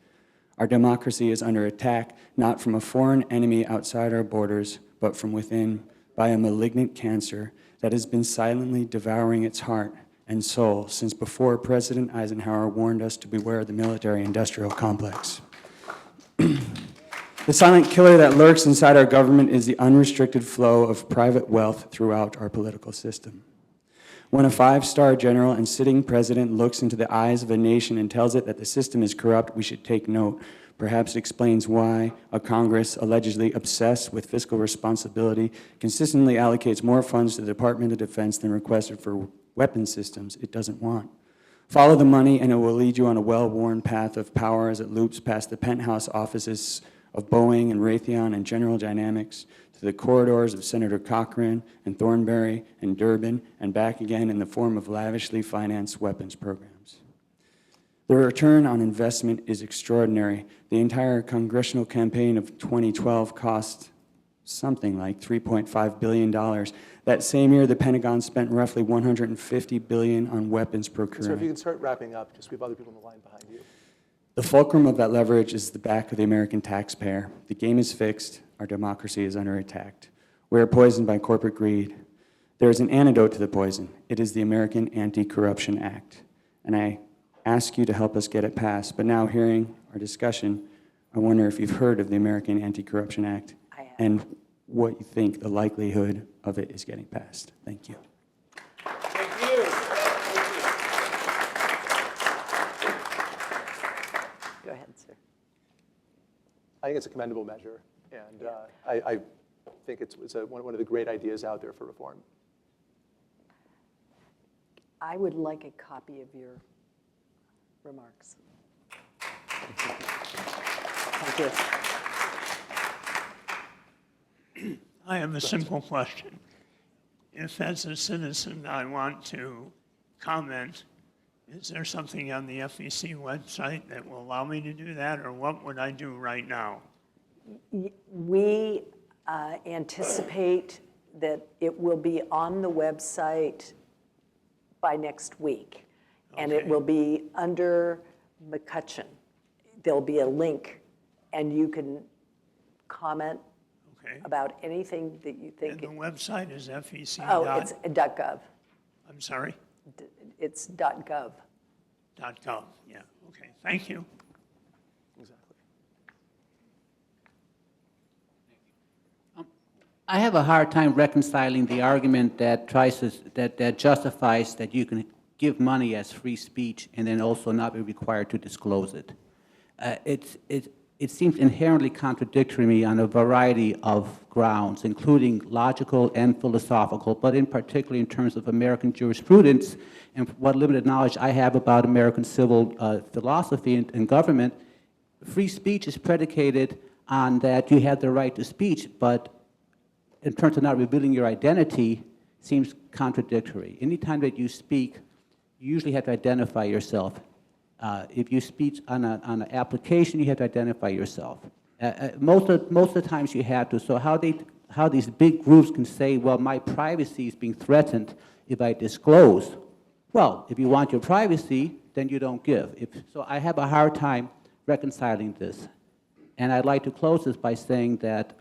Our democracy is under attack, not from a foreign enemy outside our borders, but from within, by a malignant cancer that has been silently devouring its heart and soul since before President Eisenhower warned us to beware of the military-industrial complex. The silent killer that lurks inside our government is the unrestricted flow of private wealth throughout our political system. When a five-star general and sitting president looks into the eyes of a nation and tells it that the system is corrupt, we should take note. Perhaps it explains why a Congress allegedly obsessed with fiscal responsibility consistently allocates more funds to the Department of Defense than requested for weapons systems it doesn't want. Follow the money and it will lead you on a well-worn path of power as it loops past the penthouse offices of Boeing and Raytheon and General Dynamics to the corridors of Senator Cochran and Thornberry and Durbin and back again in the form of lavishly financed weapons programs. The return on investment is extraordinary. The entire congressional campaign of 2012 cost something like $3.5 billion. That same year, the Pentagon spent roughly $150 billion on weapons Sir, if procurement. you can start wrapping up, just we have other people in the line behind you. The fulcrum of that leverage is the back of the American taxpayer. The game is fixed. Our democracy is under attack. We are poisoned by corporate greed. There is an antidote to the poison. It is the American Anti-Corruption Act. And I ask you to help us get it passed. But now, hearing our discussion, I wonder if you've heard of the American Anti-Corruption Act and what you think the likelihood of it is getting passed. Thank you. Thank you. Go ahead, sir. I think it's a commendable measure, and I think it's one of the great ideas out there for reform. I would like a copy of your remarks. Thank you. I have a simple question. If as a citizen I want to comment, is there something on the FEC website that will allow me to do that, or what would I do right now? We anticipate that it will be on the website by next week, and it Okay. will be under McCutcheon. There'll be a link, and you can comment Okay. about anything that you And think. the website is FEC. Oh, it's .gov. I'm sorry? It's .gov. .gov, yeah, okay, thank you. Exactly. I have a hard time reconciling the argument that that justifies that you can give money as free speech and then also not be required to disclose it. It seems inherently contradictory to me on a variety of grounds, including logical and philosophical, but in particular in terms of American jurisprudence and what limited knowledge I have about American civil philosophy and government. Free speech is predicated on that you have the right to speech, but in terms of not revealing your identity, seems contradictory. Anytime that you speak, you usually have to identify yourself. If you speak on an application, you have to identify yourself. Most of the times you have to. So how these big groups can say, well, my privacy is being threatened if I disclose. Well, if you want your privacy, then you don't give. So I have a hard time reconciling this. And I'd like to close this by saying that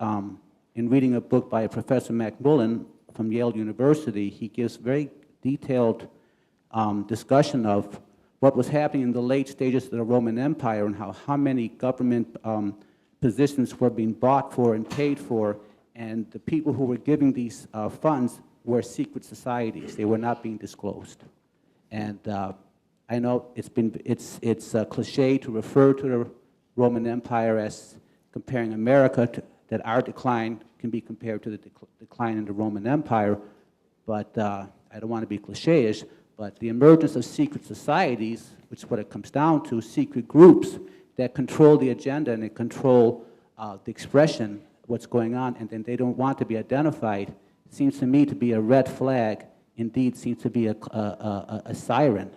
in reading a book by Professor McMullen from Yale University, he gives very detailed discussion of what was happening in the late stages of the Roman Empire and how many government positions were being bought for and paid for, and the people who were giving these funds were secret societies. They were not being disclosed. And I know it's a cliche to refer to the Roman Empire as comparing America to, that our decline can be compared to the decline in the Roman Empire, but I don't want to be cliche-ish, but the emergence of secret societies, which is what it comes down to, secret groups that control the agenda and they control the expression, what's going on, and then they don't want to be identified, seems to me to be a red flag, indeed seems to be a siren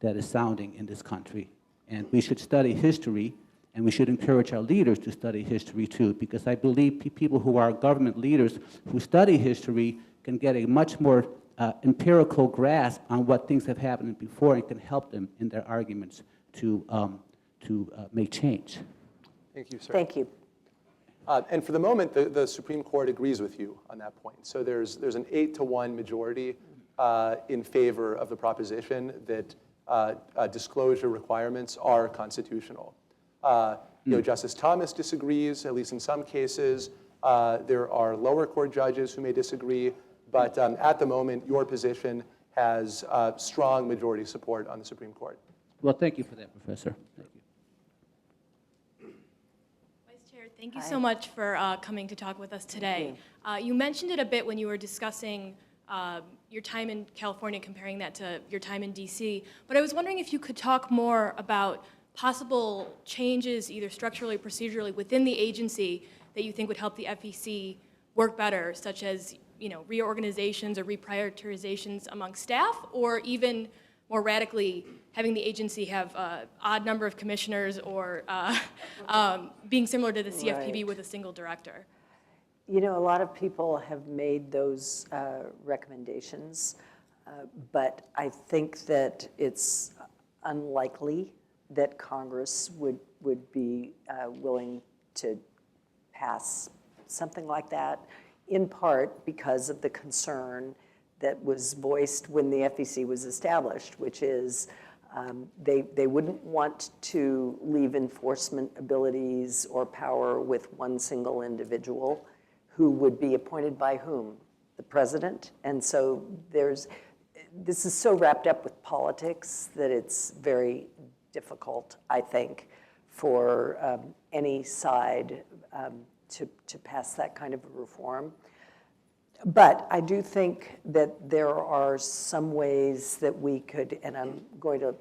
that is sounding in this country. And we should study history, and we should encourage our leaders to study history too, because I believe people who are government leaders who study history can get a much more empirical grasp on what things have happened before and can help them in their arguments to make change. Thank you, sir. Thank you. And for the moment, the Supreme Court agrees with you on that point. So there's an 8-to-1 majority in favor of the proposition that disclosure requirements are constitutional. Justice Thomas disagrees, at least in some cases. There are lower court judges who may disagree. But at the moment, your position has strong majority support on the Supreme Court. Well, thank you for that, Professor. Thank you. Vice Chair, thank you so much for coming to talk with us today. You mentioned it a bit when you were discussing your time in California, comparing that to your time in DC. But I was wondering if you could talk more about possible changes, either structurally or procedurally, within the agency that you think would help the FEC work better, such as reorganizations or reprioritizations among staff, or even more radically, having the agency have an odd number of commissioners or being similar to the CFPB Right. with a single director? You know, a lot of people have made those recommendations, but I think that it's unlikely that Congress would be willing to pass something like that, in part because of the concern that was voiced when the FEC was established, which is they wouldn't want to leave enforcement abilities or power with one single individual who would be appointed by whom? The president. And so this is so wrapped up with politics that it's very difficult, I think, for any side to pass that kind of a reform. But I do think that there are some ways that we could, and I'm going to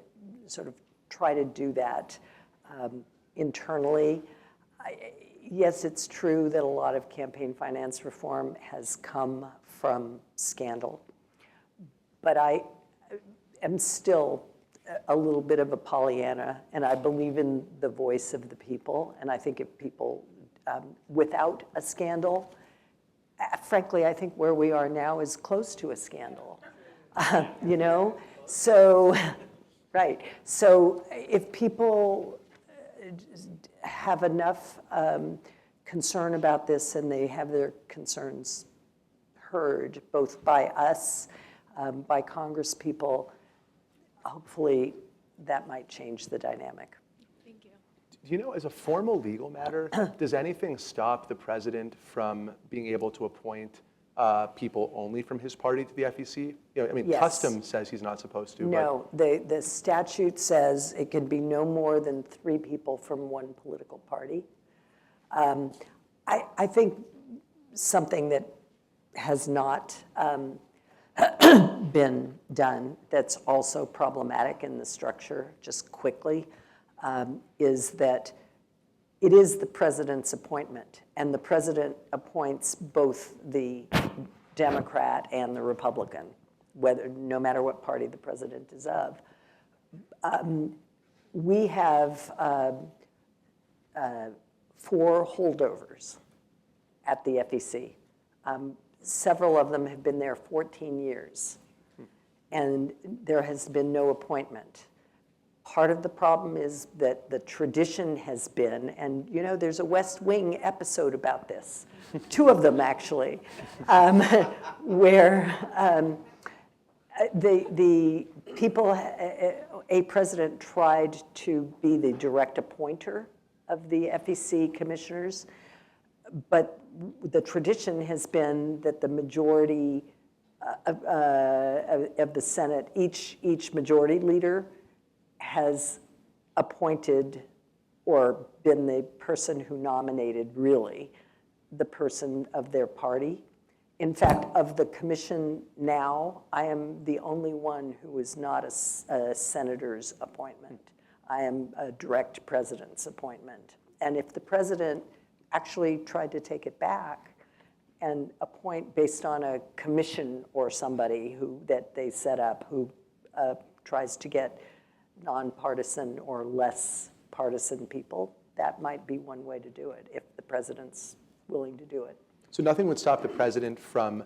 sort of try to do that internally. Yes, it's true that a lot of campaign finance reform has come from scandal, but I am still a little bit of a Pollyanna, and I believe in the voice of the people, and I think if people, without a scandal, frankly, I think where we are now is close to a scandal, you know? So, right. So if people have enough concern about this and they have their concerns heard, both by us, by Congress people, hopefully that might change the dynamic. Thank you. Do you know, as a formal legal matter, does anything stop the president from being able to appoint people only from his party to the FEC? You know, I mean, Yes. custom says he's not supposed to. No, the statute says it can be no more than 3 people from one political party. I think something that has not been done that's also problematic in the structure, just quickly, is that it is the president's appointment, and the president appoints both the Democrat and the Republican, no matter what party the president is of. We have 4 holdovers at the FEC. Several of them have been there 14 years, and there has been no appointment. Part of the problem is that the tradition has been, and you know, there's a West Wing episode about this, 2 of them actually, where the people, a president tried to be the direct appointer of the FEC commissioners, but the tradition has been that the majority of the Senate, each majority leader has appointed or been the person who nominated, really, the person of their party. In fact, of the commission now, I am the only one who is not a senator's appointment. I am a direct president's appointment. And if the president actually tried to take it back and appoint based on a commission or somebody that they set up who tries to get nonpartisan or less partisan people, that might be one way to do it if the president's willing to do it. So nothing would stop the president from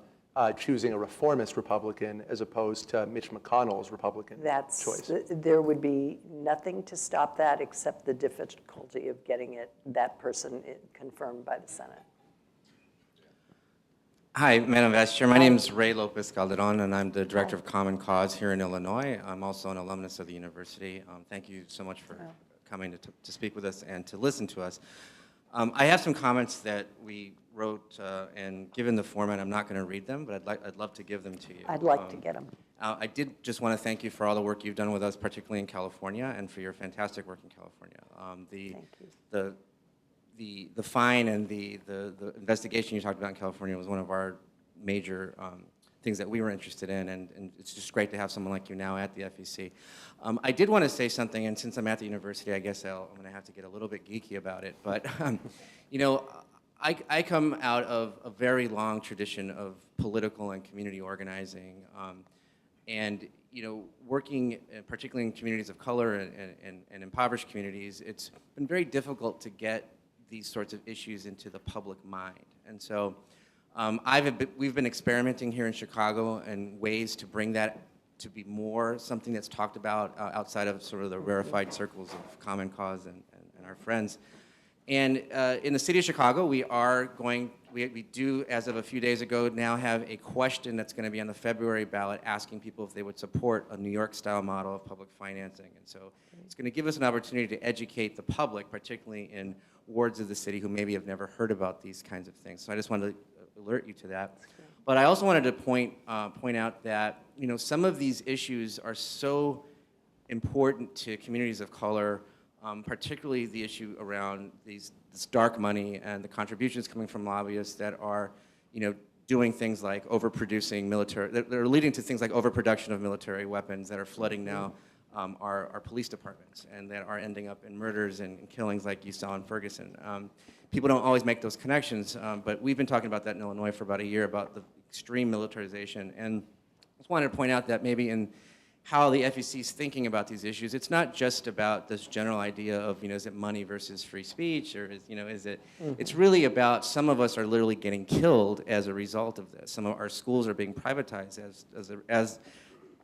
choosing a reformist Republican as opposed to Mitch McConnell's Republican choice? There would be nothing to stop that except the difficulty of getting that person confirmed by the Senate. Hi, Madam Vice Chair. My name is Ray Lopez Calderon, and I'm the Director of Common Cause here in Illinois. I'm also an alumnus of the university. Thank you so much for coming to speak with us and to listen to us. I have some comments that we wrote, and given the format, I'm not going to read them, but I'd love to give them to you. I'd like to get them. I did just want to thank you for all the work you've done with us, particularly in California, and for your fantastic work in California. Thank you. The fine and the investigation you talked about in California was one of our major things that we were interested in, and it's just great to have someone like you now at the FEC. I did want to say something, and since I'm at the university, I guess I'm going to have to get a little bit geeky about it, but you know, I come out of a very long tradition of political and community organizing, and working particularly in communities of color and impoverished communities, it's been very difficult to get these sorts of issues into the public mind. And so we've been experimenting here in Chicago in ways to bring that to be more something that's talked about outside of sort of the rarefied circles of Common Cause and our friends. And in the city of Chicago, we do, as of a few days ago, now have a question that's going to be on the February ballot asking people if they would support a New York-style model of public financing. And so it's going to give us an opportunity to educate the public, particularly in wards of the city who maybe have never heard about these kinds of things. So I just wanted to alert you to that. But I also wanted to point out that some of these issues are so important to communities of color, particularly the issue around this dark money and the contributions coming from lobbyists that are, doing things like overproducing military, that are leading to things like overproduction of military weapons that are flooding now our police departments and that are ending up in murders and killings like you saw in Ferguson. People don't always make those connections, but we've been talking about that in Illinois for about a year, about the extreme militarization. And I just wanted to point out that maybe in how the FEC is thinking about these issues, it's not just about this general idea of, is it money versus free speech, or is it, it's really about some of us are literally getting killed as a result of this. Some of our schools are being privatized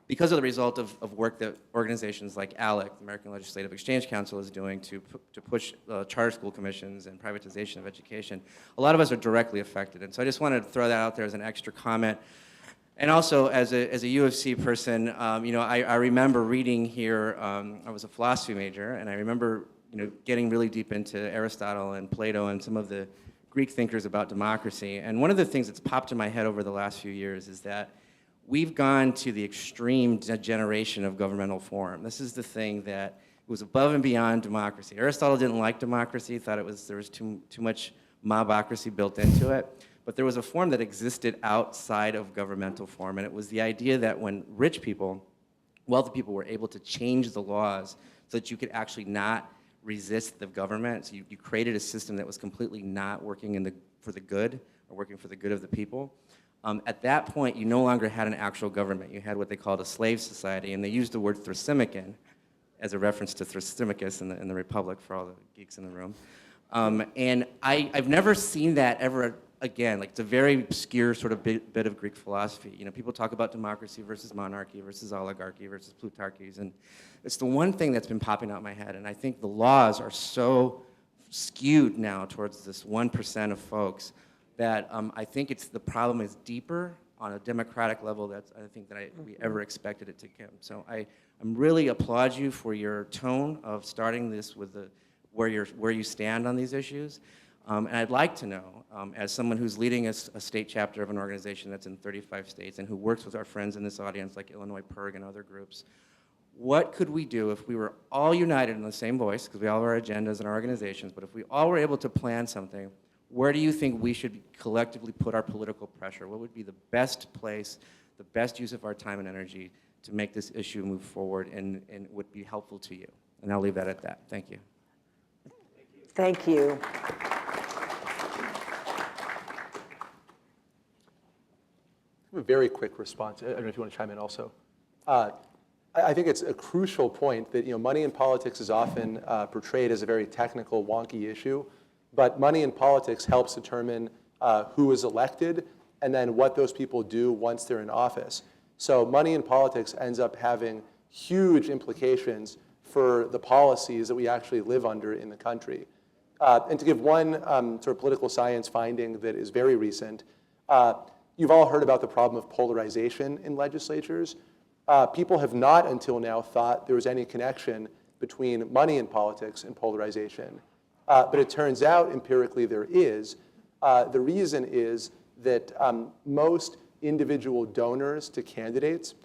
because of the result of work that organizations like ALEC, the American Legislative Exchange Council, is doing to push charter school commissions and privatization of education. A lot of us are directly affected, and so I just wanted to throw that out there as an extra comment. And also, as a U of C person, I remember reading here, I was a philosophy major, and I remember getting really deep into Aristotle and Plato and some of the Greek thinkers about democracy. And one of the things that's popped in my head over the last few years is that we've gone to the extreme degeneration of governmental form. This is the thing that was above and beyond democracy. Aristotle didn't like democracy, thought there was too much mobocracy built into it. But there was a form that existed outside of governmental form, and it was the idea that when rich people, wealthy people, were able to change the laws so that you could actually not resist the government, so you created a system that was completely not working for the good, or working for the good of the people. At that point, you no longer had an actual government. You had what they called a slave society, and they used the word Thrasymachon as a reference to Thrasymachus in the Republic, for all the geeks in the room. And I've never seen that ever again. Like, it's a very obscure sort of bit of Greek philosophy. People talk about democracy versus monarchy versus oligarchy versus plutarchies, and it's the one thing that's been popping out in my head. And I think the laws are so skewed now towards this 1% of folks that I think the problem is deeper on a democratic level than we ever expected it to come. So I really applaud you for your tone of starting this with where you stand on these issues. And I'd like to know, as someone who's leading a state chapter of an organization that's in 35 states and who works with our friends in this audience like Illinois PIRG and other groups, what could we do if we were all united in the same voice, because we all have our agendas and our organizations, but if we all were able to plan something, where do you think we should collectively put our political pressure? What would be the best place, the best use of our time and energy to make this issue move forward and would be helpful to you? And I'll leave that at that. Thank you. Thank you. A very quick response. I don't know if you want to chime in also. I think it's a crucial point that money in politics is often portrayed as a very technical, wonky issue, but money in politics helps determine who is elected and then what those people do once they're in office. So money in politics ends up having huge implications for the policies that we actually live under in the country. And to give one sort of political science finding that is very recent, you've all heard about the problem of polarization in legislatures. People have not until now thought there was any connection between money in politics and polarization. But it turns out empirically there is. The reason is that most individual donors to candidates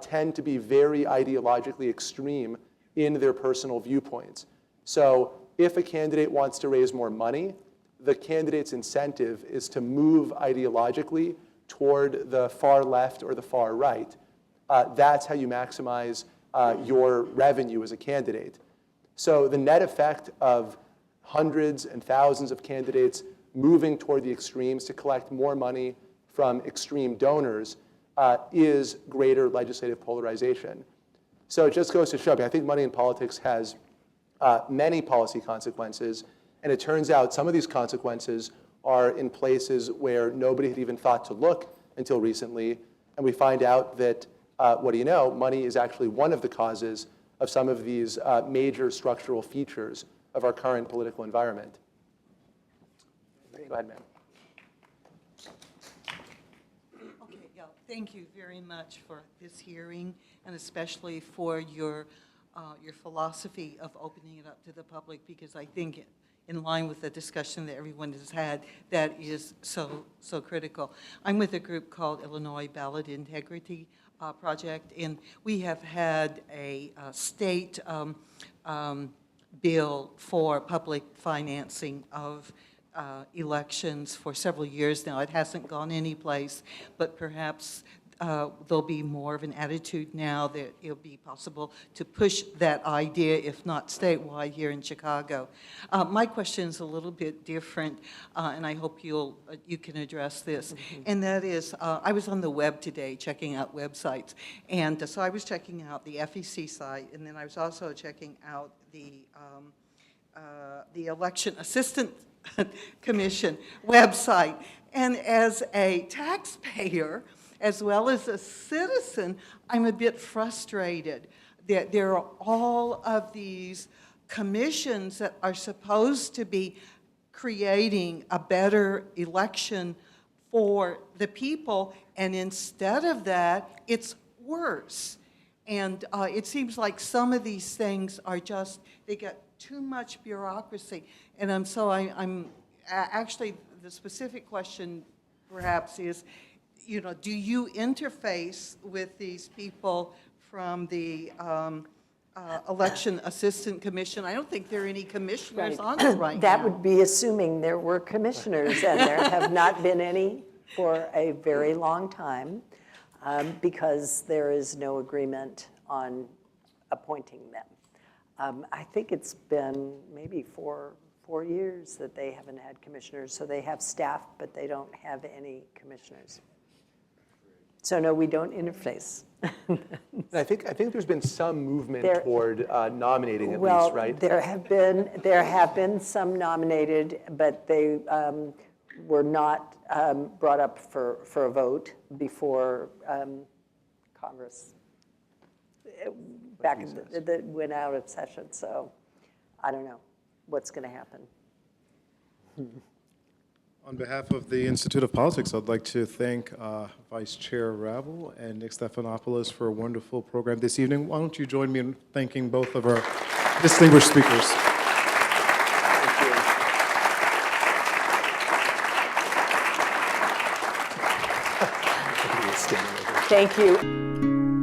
tend to be very ideologically extreme in their personal viewpoints. So if a candidate wants to raise more money, the candidate's incentive is to move ideologically toward the far left or the far right. That's how you maximize your revenue as a candidate. So the net effect of hundreds and thousands of candidates moving toward the extremes to collect more money from extreme donors is greater legislative polarization. So it just goes to show, I think money in politics has many policy consequences, and it turns out some of these consequences are in places where nobody had even thought to look until recently, and we find out that, what do you know, money is actually one of the causes of some of these major structural features of our current political environment. Go ahead, ma'am. Okay, yeah, thank you very much for this hearing, and especially for your philosophy of opening it up to the public, because I think in line with the discussion that everyone has had, that is so critical. I'm with a group called Illinois Ballot Integrity Project, and we have had a state bill for public financing of elections for several years now. It hasn't gone anyplace, but perhaps there'll be more of an attitude now that it'll be possible to push that idea, if not statewide, here in Chicago. My question is a little bit different, and I hope you can address this. And that is, I was on the web today checking out websites, and so I was checking out the FEC site, and then I was also checking out the Election Assistant Commission website. And as a taxpayer, as well as a citizen, I'm a bit frustrated that there are all of these commissions that are supposed to be creating a better election for the people, and instead of that, it's worse. And it seems like some of these things are just, they get too much bureaucracy. And I'm actually, the specific question perhaps is, you know, do you interface with these people from the Election Assistant Commission? I don't think there are any commissioners on it right now. That would be assuming there were commissioners, and there have not been any for a very long time, because there is no agreement on appointing them. I think it's been maybe four years that they haven't had commissioners. So they have staff, but they don't have any commissioners. So no, we don't interface. I think there's been some movement toward nominating at least, right? There have been some nominated, but they were not brought up for a vote before Congress back that went out of session. So I don't know what's going to happen. On behalf of the Institute of Politics, I'd like to thank Vice Chair Ravel and Nick Stephanopoulos for a wonderful program this evening. Why don't you join me in thanking both of our distinguished speakers. Thank you.